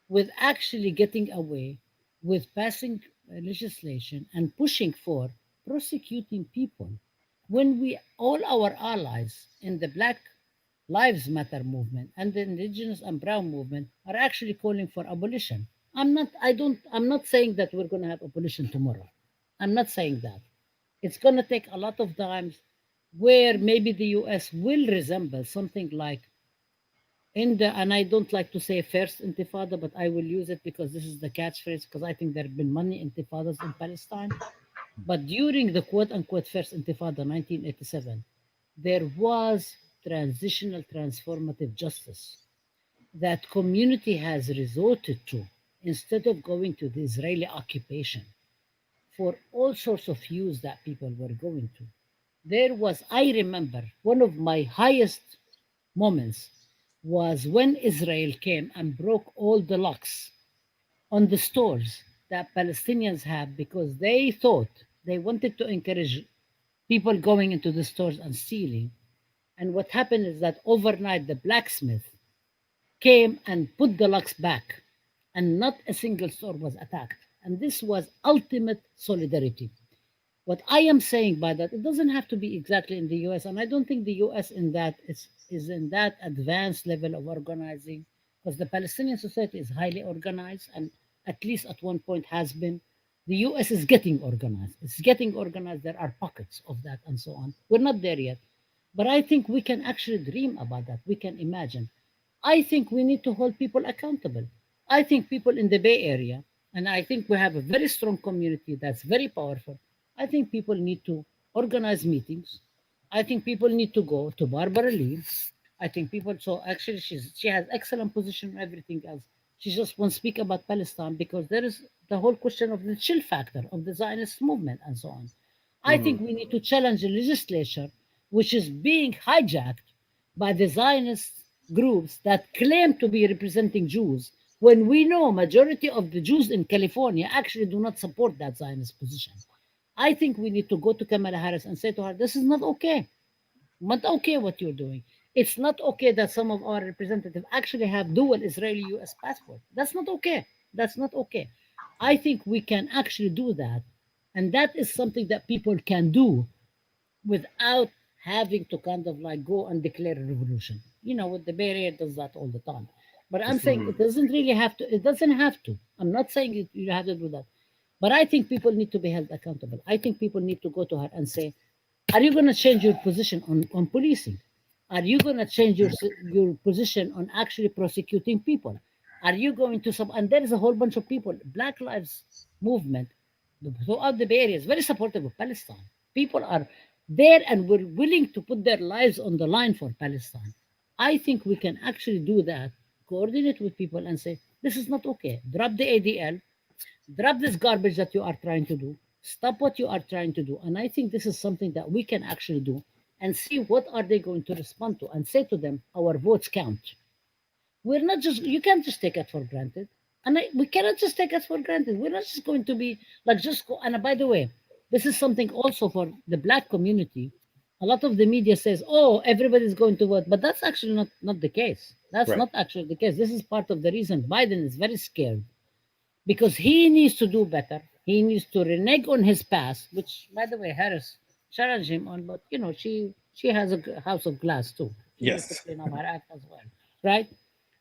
with actually getting away with passing legislation and pushing for prosecuting people when all our allies in the Black Lives Matter movement and the indigenous and brown movement are actually calling for abolition? I'm not saying that we're going to have abolition tomorrow. I'm not saying that. It's going to take a lot of times where maybe the US will resemble something like and I don't like to say first intifada, but I will use it because this is the catchphrase, because I think there have been many intifadas in Palestine. But during the quote unquote first intifada, 1987, there was transitional transformative justice that community has resorted to instead of going to the Israeli occupation for all sorts of views that people were going to. I remember one of my highest moments was when Israel came and broke all the locks on the stores that Palestinians have because they wanted to encourage people going into the stores and stealing. And what happened is that overnight the blacksmith came and put the locks back, and not a single store was attacked. And this was ultimate solidarity. What I am saying by that, it doesn't have to be exactly in the US, and I don't think the US is in that advanced level of organizing, because the Palestinian society is highly organized, and at least at one point has been. The US is getting organized. It's getting organized. There are pockets of that and so on. We're not there yet. But I think we can actually dream about that. We can imagine. I think we need to hold people accountable. I think people in the Bay Area, and I think we have a very strong community that's very powerful. I think people need to organize meetings. I think people need to go to Barbara Lee. I think people, so actually she has excellent position and everything else. She just won't speak about Palestine because there is the whole question of the chill factor of the Zionist movement and so on. I think we need to challenge the legislature, which is being hijacked by the Zionist groups that claim to be representing Jews, when we know majority of the Jews in California actually do not support that Zionist position. I think we need to go to Kamala Harris and say to her, this is not okay. Not okay what you're doing. It's not okay that some of our representatives actually have dual Israeli US passport. That's not okay. That's not okay. I think we can actually do that. And that is something that people can do without having to kind of like go and declare a revolution. You know, with the Bay Area does that all the time. But I'm saying it doesn't really have to. It doesn't have to. I'm not saying you have to do that. But I think people need to be held accountable. I think people need to go to her and say, are you going to change your position on policing? Are you going to change your position on actually prosecuting people? Are you going to some? And there is a whole bunch of people. Black Lives Movement throughout the Bay Area is very supportive of Palestine. People are there and were willing to put their lives on the line for Palestine. I think we can actually do that, coordinate with people and say, this is not okay. Drop the ADL, drop this garbage that you are trying to do, stop what you are trying to do. And I think this is something that we can actually do and see what are they going to respond to and say to them, our votes count. We're not just, you can't just take it for granted. And we cannot just take it for granted. We're not just going to be like just go. And by the way, this is something also for the Black community. A lot of the media says, oh, everybody's going to vote. But that's actually not the case. That's Right. not actually the case. This is part of the reason Biden is very scared, because he needs to do better. He needs to renege on his past, which, by the way, Harris challenged him on. But you know, she has a house of glass too. She needs to Yes. clean up her act as well, right?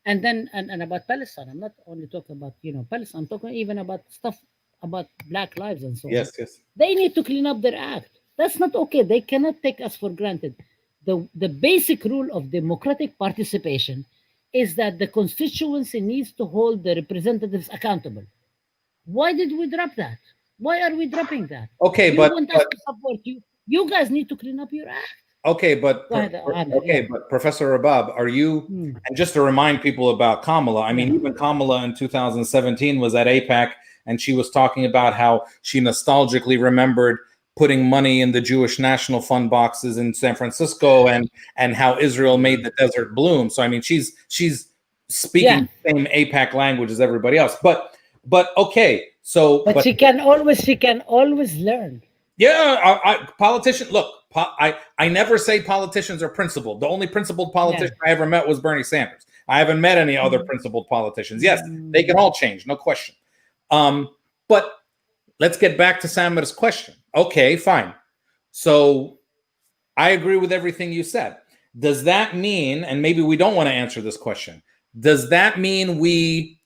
And then and about Palestine, I'm not only talking about Palestine. I'm talking even about stuff about Black lives and so on. Yes. Yes. They need to clean up their act. That's not okay. They cannot take us for granted. The basic rule of democratic participation is that the constituency needs to hold the representatives accountable. Why did we drop that? Why are we dropping that? Okay, You but want us to support you. You guys need to clean up your act. okay, but Go ahead, Ahmed, okay, yeah. but Professor Rabab, are you? Hmm. And just to remind people about Kamala, I mean, Yeah. even Kamala in 2017 was at APAC, and she was talking about how she nostalgically remembered putting money in the Jewish National Fund boxes in San Francisco, and how Israel made the desert bloom. So I mean, she's speaking the same APAC language as everybody else. But okay, so But she can always learn. yeah, politician. Look, I never say politicians are principled. The only principled politician I ever met was Bernie Sanders. I haven't met any other principled politicians. Yes, they can all change, no question. But let's get back to Samir's question. Okay, fine. So I agree with everything you said. Does that mean, and maybe we don't want to answer this question, does that mean we,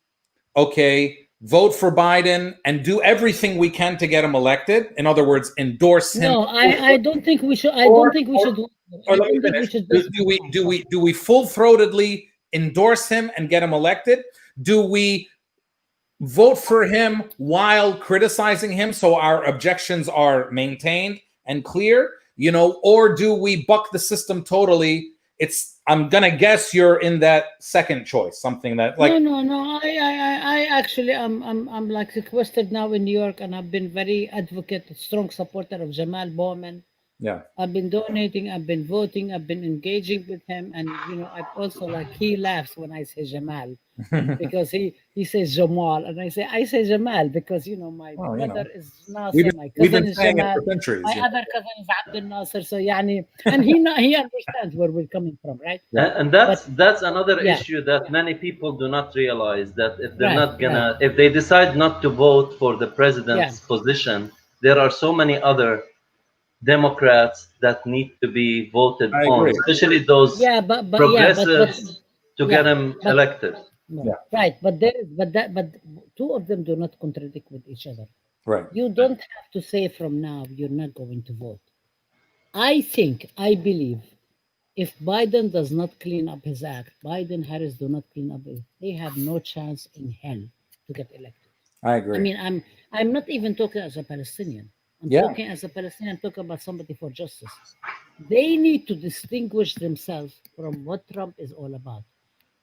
vote for Biden and do everything we can to get him elected? In other words, endorse him. No, I don't think we should. I don't think we should. Or let me finish. Do we full-throatedly endorse him and get him elected? Do we vote for him while criticizing him so our objections are maintained and clear? Or do we buck the system totally? I'm gonna guess you're in that second choice, something that like no. I actually I'm like sequestered now in New York, and I've been very advocate, strong supporter of Jamal Bowman. yeah. I've been donating, I've been voting, I've been engaging with him, and I've also he laughs when I say Jamal because he says Jamal, and I say Jamal because my brother is Nasser, my We've cousin been is saying it Jamal, for centuries. my other cousin is Abdul Nasser. So and he understands where we're coming from, right? And that's another issue that many people do not realize, that if they're if they decide not to vote for the president's position, there are so many other Democrats that need to be voted on, especially those progressives, to get him elected. Right, but but two of them do not contradict with each other. Right. You don't have to say from now you're not going to vote. I believe if Biden does not clean up his act, Biden Harris do not clean up it, they have no chance in hell to get elected. I agree. I mean, I'm not even talking as a Palestinian. I'm talking as a Palestinian. I'm talking about somebody for justice. They need to distinguish themselves from what Trump is all about.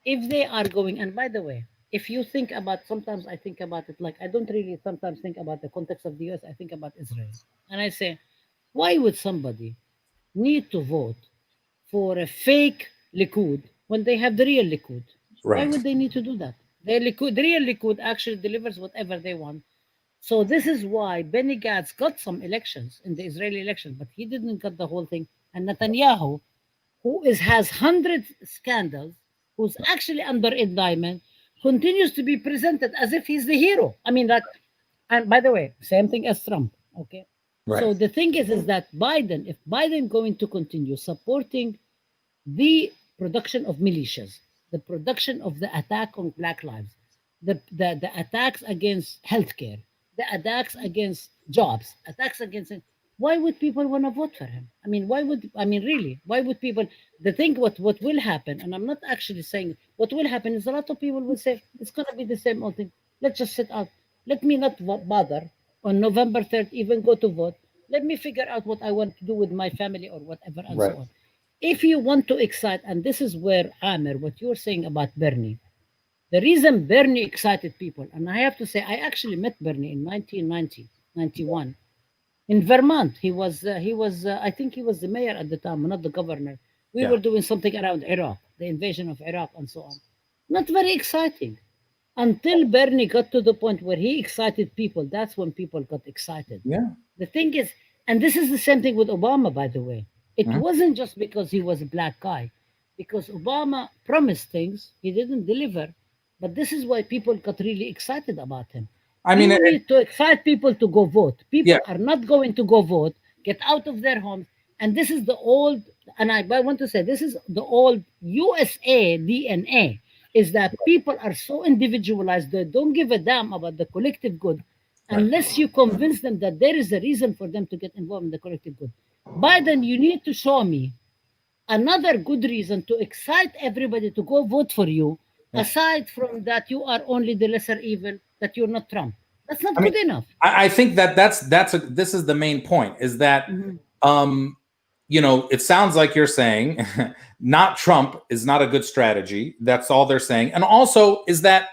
If they are going, and by the way, if you think about, sometimes I think about it like I don't really sometimes think about the context of the US. I think about Israel, and I say, why would somebody need to vote for a fake Likud when they have the real Likud? Why would they need to do that? The real Likud actually delivers whatever they want. So this is why Benny Gantz got some elections in the Israeli election, but he didn't get the whole thing. And Netanyahu, has hundreds scandals, who's actually under indictment, continues to be presented as if he's the hero. I mean, like, and by the way, same thing as Trump. Okay. So Right. the thing is that Biden, if Biden going to continue supporting the production of militias, the production of the attack on Black lives, the attacks against healthcare, the attacks against jobs, attacks against. Why would people want to vote for him? I mean, really, why would people? The thing, what will happen, and I'm not actually saying what will happen is a lot of people will say it's going to be the same old thing. Let's just sit out. Let me not bother on November 3rd, even go to vote. Let me figure out what I want to do with my family or whatever, and Right. so on. If you want to excite, and this is where Amir, what you're saying about Bernie, the reason Bernie excited people, and I have to say, I actually met Bernie in 1990, 91 in Vermont. I think he was the mayor at the time, not the governor. We Yeah. were doing something around Iraq, the invasion of Iraq, and so on. Not very exciting. Until Bernie got to the point where he excited people, that's when people got excited. Yeah. The thing is, and this is the same thing with Obama, by the way. It Mhm. wasn't just because he was a black guy, because Obama promised things, he didn't deliver. But this is why people got really excited about him. I mean, You need to excite people to go vote. People Yeah. are not going to go vote, get out of their homes. And this is the old, and I want to say, this is the old USA DNA, is that people are so individualized, they don't give a damn about the collective good Right. unless you convince them that there is a reason for them to get involved in the collective good. Biden, you need to show me another good reason to excite everybody to go vote for you, Yeah. aside from that you are only the lesser evil, that you're not Trump. That's not I mean, good enough. I think this is the main point, is that Mhm. it sounds like you're saying not Trump is not a good strategy. That's all they're saying. And also is that,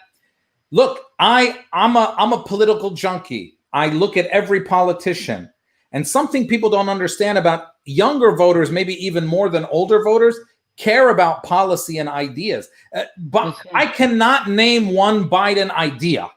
look, I'm a political junkie. I look at every politician, and something people don't understand about younger voters, maybe even more than older voters, care about policy and ideas. But That's right. I cannot name one Biden idea.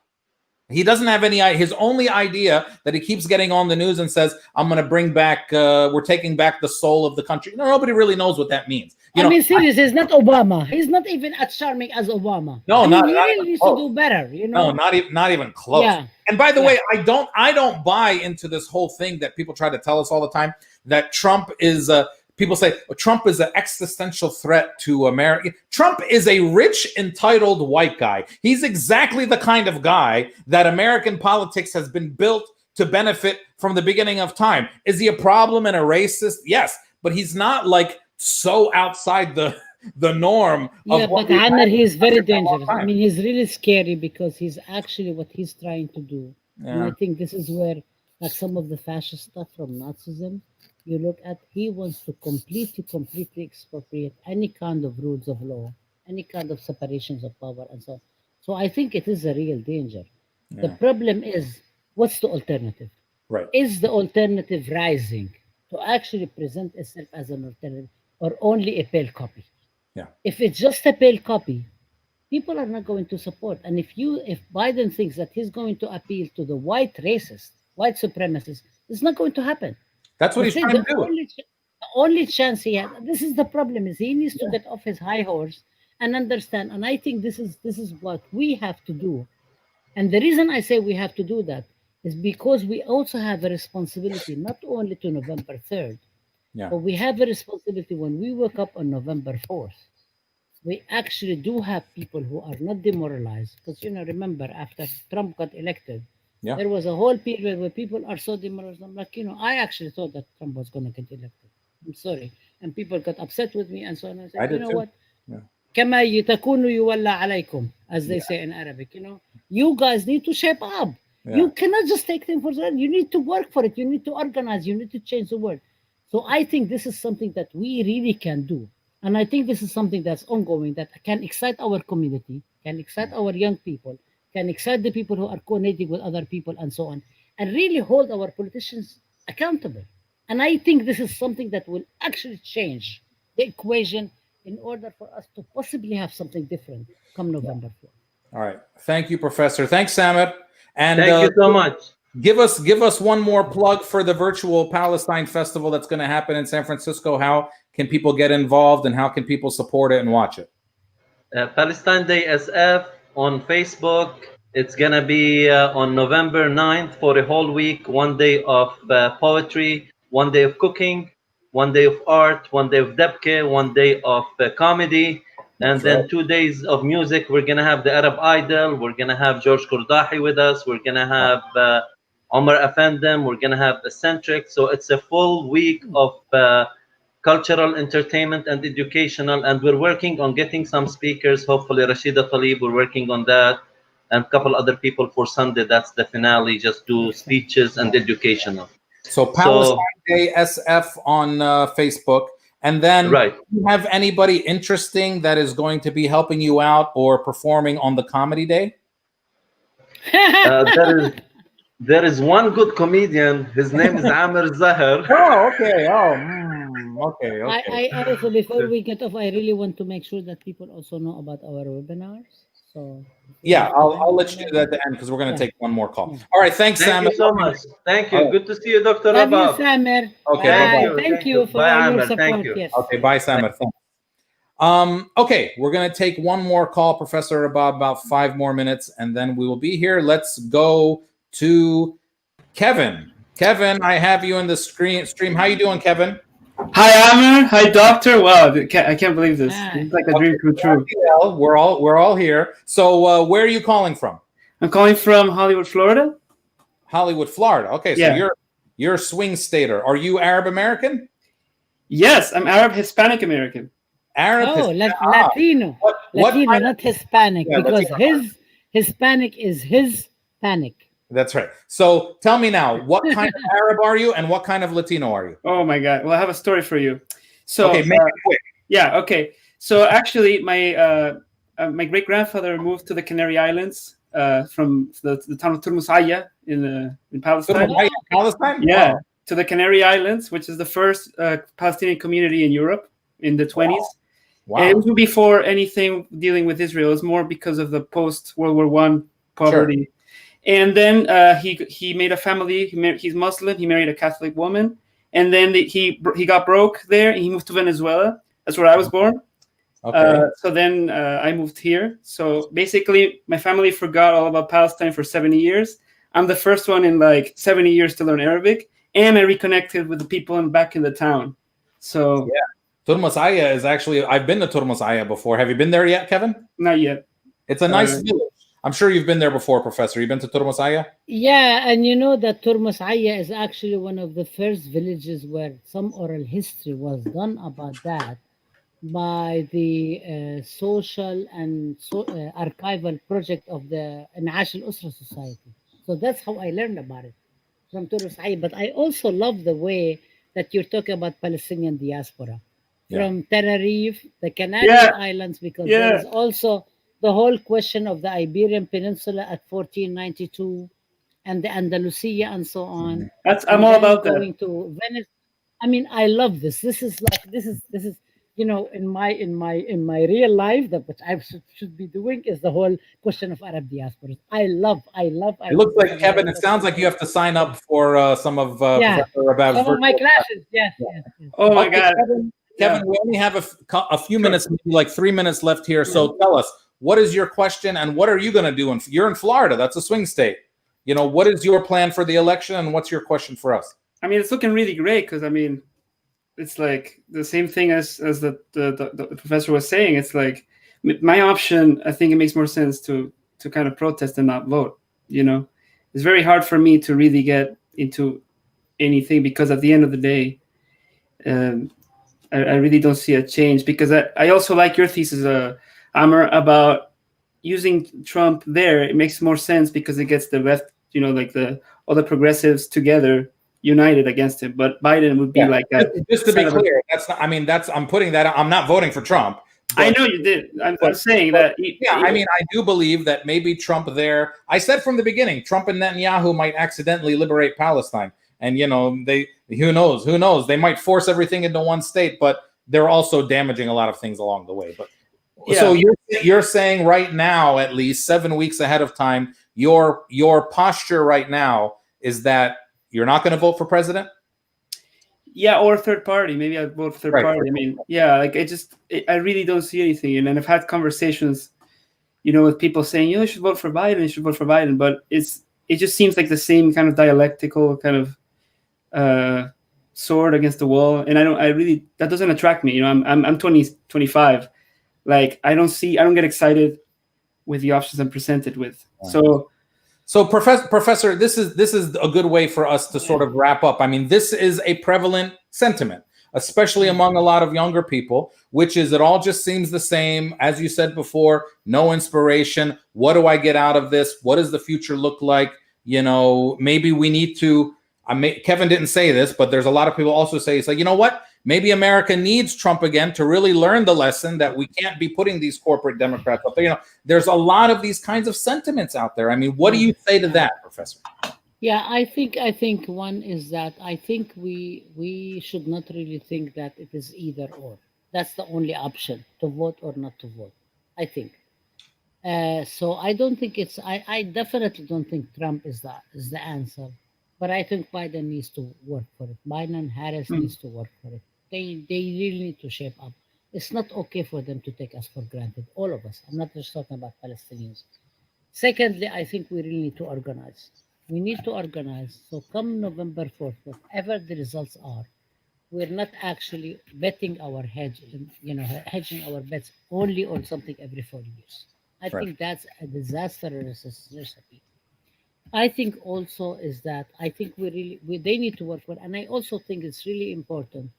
He doesn't have any. His only idea that he keeps getting on the news and says, "I'm going to bring back. We're taking back the soul of the country." No, nobody really knows what that means. I mean, seriously, he's not Obama. He's not even as charming as Obama. No, I mean, not he not really even needs close. to do better. No, not even close. Yeah. And by the Yeah. way, I don't buy into this whole thing that people try to tell us all the time, that Trump is people say Trump is an existential threat to America. Trump is a rich, entitled white guy. He's exactly the kind of guy that American politics has been built to benefit from the beginning of time. Is he a problem and a racist? Yes, but he's not like so outside the norm of Yeah, what but we've Amr, had he's very for a long dangerous. I time. mean, he's really scary because he's actually what he's trying to do. And Yeah. I think this is where, like, some of the fascist stuff from Nazism, you look at, he wants to completely expropriate any kind of rules of law, any kind of separations of power, and so on. So I think it is a real danger. The Yeah. problem is, what's the alternative? Right. Is the alternative rising to actually present itself as an alternative, or only a pale copy? Yeah. If it's just a pale copy, people are not going to support. And if Biden thinks that he's going to appeal to the white racist, white supremacists, it's not going to happen. That's what The he's thing, trying the to do. only chance he has. This is the problem: is he needs to get off his high horse and understand. And I think this is what we have to do. And the reason I say we have to do that is because we also have a responsibility, not only to November 3rd, Yeah. but we have a responsibility when we wake up on November 4th. We actually do have people who are not demoralized. Because, remember, after Trump got elected, Yeah. there was a whole period where people are so demoralized. I'm like, I actually thought that Trump was going to get elected. I'm sorry. And people got upset with me and so on. I said, I you did know too. what? Yeah. كما تكونوا يولى عليكم, as they say in Arabic. You guys need to shape up. Yeah. You cannot just take things for granted. You need to work for it. You need to organize. You need to change the world. So I think this is something that we really can do. And I think this is something that's ongoing, that can excite our community, can excite our young people, can excite the people who are coordinating with other people and so on, and really hold our politicians accountable. And I think this is something that will actually change the equation in order for us to possibly have something different come November 4th. All right. Thank you, Professor. Thanks, Samir. And Thank you so much. Give us one more plug for the virtual Palestine Festival that's going to happen in San Francisco. How can people get involved and how can people support it and watch it? Palestine Day SF on Facebook. It's going to be on November 9th for a whole week. 1 day of poetry, 1 day of cooking, 1 day of art, 1 day of debke, 1 day of comedy, and then 2 days of music. We're going to have the Arab Idol. We're going to have George Kordahi with us. We're going to have Omar Afendem. We're going to have Eccentric. So it's a full week of cultural, entertainment, and educational. And we're working on getting some speakers. Hopefully, Rashida Talib, we're working on that. And a couple other people for Sunday. That's the finale. Just do speeches and educational. So Palestine Day SF on Facebook. And then right. Do you have anybody interesting that is going to be helping you out or performing on the comedy day? There is one good comedian. His name is Amir Zahar. Oh, okay. Okay. I also, before we get off, I really want to make sure that people also know about our webinars. So yeah, I'll let you do that at the end because we're going to take one more call. All right, thanks, Sam. Thank you so much. Thank you. Good to see you, Dr. Love you, Rabab. Samer. Okay, thank you for bye, all your Amir. support. Thank you. Yes. Okay, bye, Samer. Thanks. Okay, we're going to take one more call, Professor Rabab, about 5 more minutes, and then we will be here. Let's go to Kevin. Kevin, I have you in the stream. How you doing, Kevin? Hi, Amir. Hi, Doctor. Wow, I can't believe this. It's like a dream come true. We're all here. So, where are you calling from? I'm calling from Hollywood, Florida. Hollywood, Florida. Okay, so yeah. you're a swing stater. Are you Arab American? Yes, I'm Arab Hispanic American. Latino. Latino, not Hispanic, because his Hispanic is his panic. That's right. So tell me now, what kind of Arab are you and what kind of Latino are you? Oh my God. Well, I have a story for you. So okay, make it quick. Yeah, okay. So actually my great grandfather moved to the Canary Islands from the town of Turmusaya in Palestine. Palestine? Yeah, wow. To the Canary Islands, which is the first Palestinian community in Europe in the 20s. Wow. And it was before anything dealing with Israel. It was more because of the post-World War I poverty. Sure. And then he made a family. He's Muslim. He married a Catholic woman, and then he got broke there. And he moved to Venezuela. That's where I was born. Okay. So then I moved here. So basically, my family forgot all about Palestine for 70 years. I'm the first one in like 70 years to learn Arabic, and I reconnected with the people back in the town. So yeah, Turmusaya is actually. I've been to Turmusaya before. Have you been there yet, Kevin? Not yet. It's a nice village. I'm sure you've been there before, Professor. You've been to Turmusaya? Yeah, and you know that Turmusaya is actually one of the first villages where some oral history was done about that by the social and archival project of the En'ash al-Usra Society. So that's how I learned about it, from Turmusaya. But I also love the way that you're talking about Palestinian diaspora. From Tenerife, the Canary Islands, because there is also the whole question of the Iberian Peninsula at 1492 and the Andalusia and so on. I'm all about going to Venice. I mean, I love this. This is you know, in my real life, that what I should be doing is the whole question of Arab diaspora. I love. It looks like, Kevin, it sounds like you have to sign up for some of Professor Rabab's some of my classes. Yes. Oh my God. Kevin, we only have a few minutes, maybe like 3 minutes left here. So tell us, what is your question and what are you going to do? You're in Florida. That's a swing state. You know, what is your plan for the election and what's your question for us? I mean, it's looking really great because, I mean, it's like the same thing as the professor was saying. It's like my option, I think it makes more sense to kind of protest and not vote. You know, it's very hard for me to really get into anything because at the end of the day, I really don't see a change because I also like your thesis, Amr, about using Trump there. It makes more sense because it gets the left, you know, like all the progressives together united against him. But Biden would be like just to be clear, that's not. I mean, I'm putting that. I'm not voting for Trump. I know you did. I'm saying that. I mean, I do believe that maybe Trump there. I said from the beginning, Trump and Netanyahu might accidentally liberate Palestine, and you know, who knows? They might force everything into one state, but they're also damaging a lot of things along the way. But So you're saying right now, at least 7 weeks ahead of time, your posture right now is that you're not going to vote for president? Yeah, or third party. Maybe I'd vote third party. I mean, yeah, like I really don't see anything. And then I've had conversations, with people saying, you should vote for Biden, you should vote for Biden. But it just seems like the same kind of dialectical kind of sword against the wall. And that doesn't attract me. I'm 25. Like I don't get excited with the options I'm presented with. So Professor, this is a good way for us to sort of wrap up. I mean, this is a prevalent sentiment, especially among a lot of younger people, which is it all just seems the same. As you said before, no inspiration. What do I get out of this? What does the future look like? Maybe we need to, Kevin didn't say this, but there's a lot of people also say, it's like, you know what? Maybe America needs Trump again to really learn the lesson that we can't be putting these corporate Democrats up there. There's a lot of these kinds of sentiments out there. I mean, what do you say to that, Professor? Yeah, I think one is that I think we should not really think that it is either or. That's the only option, to vote or not to vote, I think. So I don't think I definitely don't think Trump is the answer. But I think Biden needs to work for it. Biden and Harris needs to work for it. They really need to shape up. It's not okay for them to take us for granted, all of us. I'm not just talking about Palestinians. Secondly, I think we really need to organize. We need to organize. So come November 4th, whatever the results are, we're not actually betting our hedging our bets only on something every 4 years. I think that's a disastrous recipe. I think also is that I think they need to work for, and I also think it's really important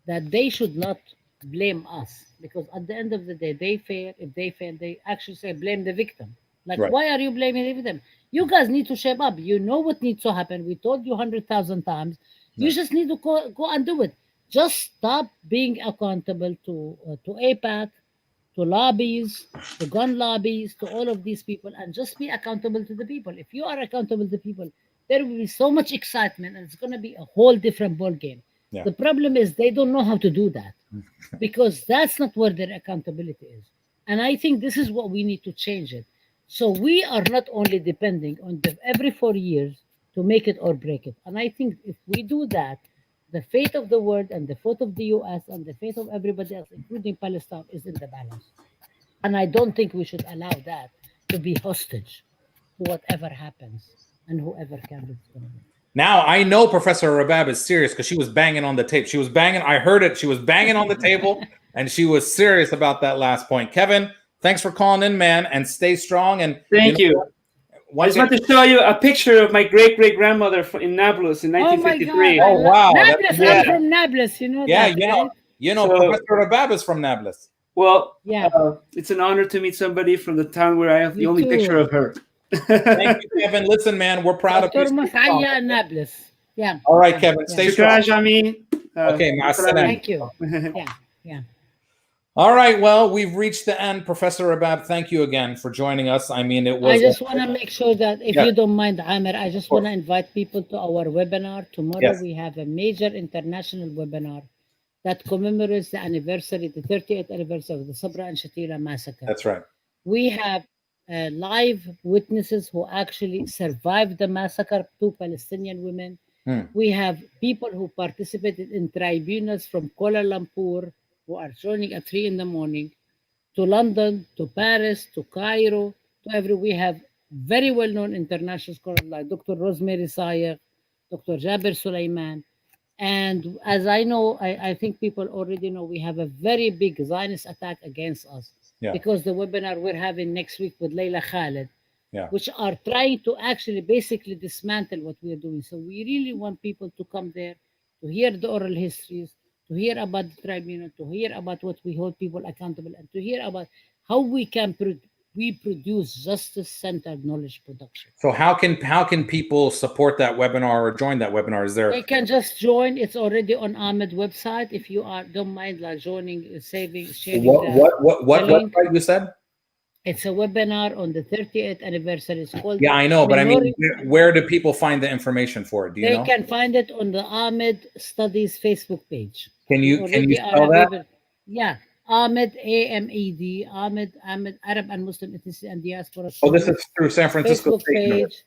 that they should not blame us, because at the end of the day, they fail. If they fail, they actually say blame the victim. Like, why are you blaming the victim? You guys need to shape up. You know what needs to happen. We told you 100,000 times. You just need to go and do it. Just stop being accountable to AIPAC, to lobbies, to gun lobbies, to all of these people, and just be accountable to the people. If you are accountable to people, there will be so much excitement, and it's going to be a whole different ball game. Yeah. The problem is they don't know how to do that, because that's not where their accountability is. And I think this is what we need to change it. So we are not only depending on every 4 years to make it or break it. And I think if we do that, the fate of the world and the fate of the US and the fate of everybody else, including Palestine, is in the balance. And I don't think we should allow that to be hostage to whatever happens and whoever candidate's going to be. Now, I know Professor Rabab is serious because she was banging on the tape. She was banging. I heard it. She was banging on the table, and she was serious about that last point. Kevin, thanks for calling in, man, and stay strong. And thank you. I just want to show you a picture of my great-great-grandmother in Nablus in 1953. Oh, wow. Nablus, I'm from Nablus, you know that, right? Professor Rabab is from Nablus. Well, it's an honor to meet somebody from the town where I have the only picture of her. Thank you, Kevin. Listen, man, we're proud of you. Nablus. Yeah. All right, Kevin, stay strong. Okay, thank you. Yeah. All right, well, we've reached the end. Professor Rabab, thank you again for joining us. I mean, it was... I just want to make sure that, if you don't mind, Amir, I just want to invite people to our webinar. Tomorrow we have a major international webinar that commemorates the 38th anniversary of the Sabra and Shatila massacre. That's right. We have live witnesses who actually survived the massacre, 2 Palestinian women. We have people who participated in tribunals from Kuala Lumpur, who are joining at 3 a.m, to London, to Paris, to Cairo, to everywhere. We have very well-known international scholars like Dr. Rosemary Sayegh, Dr. Jabir Sulaiman. And as I know, I think people already know, we have a very big Zionist attack against us because the webinar we're having next week with Layla Khaled, which are trying to actually basically dismantle what we're doing. So we really want people to come there, to hear the oral histories, to hear about the tribunal, to hear about what we hold people accountable, and to hear about how we can produce justice-centered knowledge production. So how can people support that webinar or join that webinar? Is there? They can just join. It's already on Ahmed's website. If you don't mind, like joining, sharing. What website you said? It's a webinar on the 38th anniversary. It's called. Yeah, I know, but I mean, where do people find the information for it? Do you know? They can find it on the Ahmed Studies Facebook page. Can you spell that? Yeah, Ahmed, AMED, Ahmed, Arab and Muslim Ethnicity and Diaspora Oh, this Students is through San Francisco Facebook State University. page.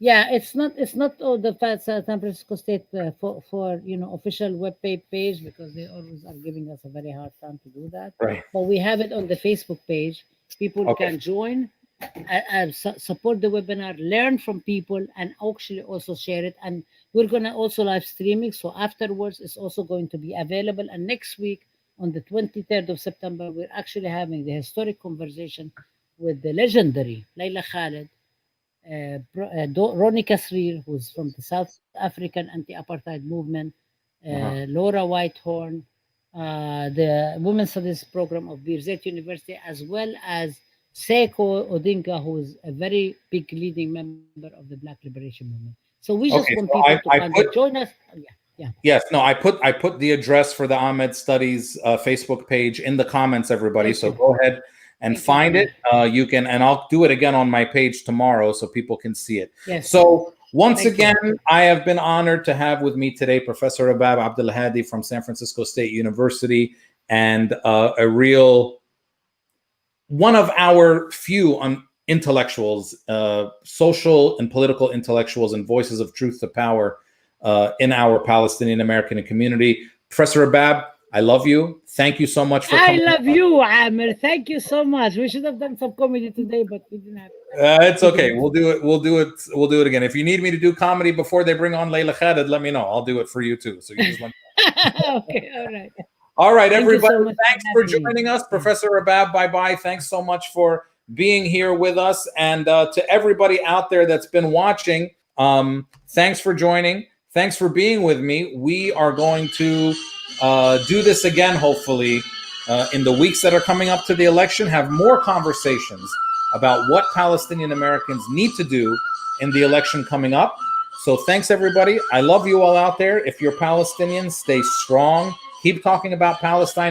Yeah, it's not all the San Francisco State for official web page, because they always are giving us a very hard time to do that. Right. But we have it on the Facebook page. People Okay. can join, support the webinar, learn from people, and actually also share it. And we're gonna also live streaming, so afterwards it's also going to be available. And next week on the 23rd of September, we're actually having the historic conversation with the legendary Layla Khaled, Ronnie Kasrir, who's from the South African anti-apartheid movement, Laura Whitehorn, the Women's Studies program of Birzeit University, as well as Seiko Odinga, who's a very big leading member of the Black Liberation Movement. So we just Okay, want so people to I kind put- of join us. Yeah. Yes, no, I put the address for the Ahmed Studies Facebook page in the comments, everybody. Thank So you. go ahead and Thank you, find it. Ahmed. You can, and I'll do it again on my page tomorrow so people can see it. Yes. So once Thank you. again, I have been honored to have with me today Professor Rabab Abdulhadi from San Francisco State University, and a real one of our few intellectuals, social and political intellectuals, and voices of truth to power in our Palestinian American community. Professor Rabab, I love you. Thank you so much for I coming. love you, Amir. Thank you so much. We should have done some comedy today, but we didn't have. It's okay. We'll do it. We'll do it again. If you need me to do comedy before they bring on Layla Khaled, let me know. I'll do it for you too. So you just let me know. Okay, all right. All right, Thank you so everybody. much Thanks for for having me. joining us. Professor Rabab, bye-bye. Thanks so much for being here with us. And to everybody out there that's been watching, thanks for joining. Thanks for being with me. We are going to do this again, hopefully, in the weeks that are coming up to the election, have more conversations about what Palestinian Americans need to do in the election coming up. So thanks, everybody. I love you all out there. If you're Palestinians, stay strong. Keep talking about Palestine.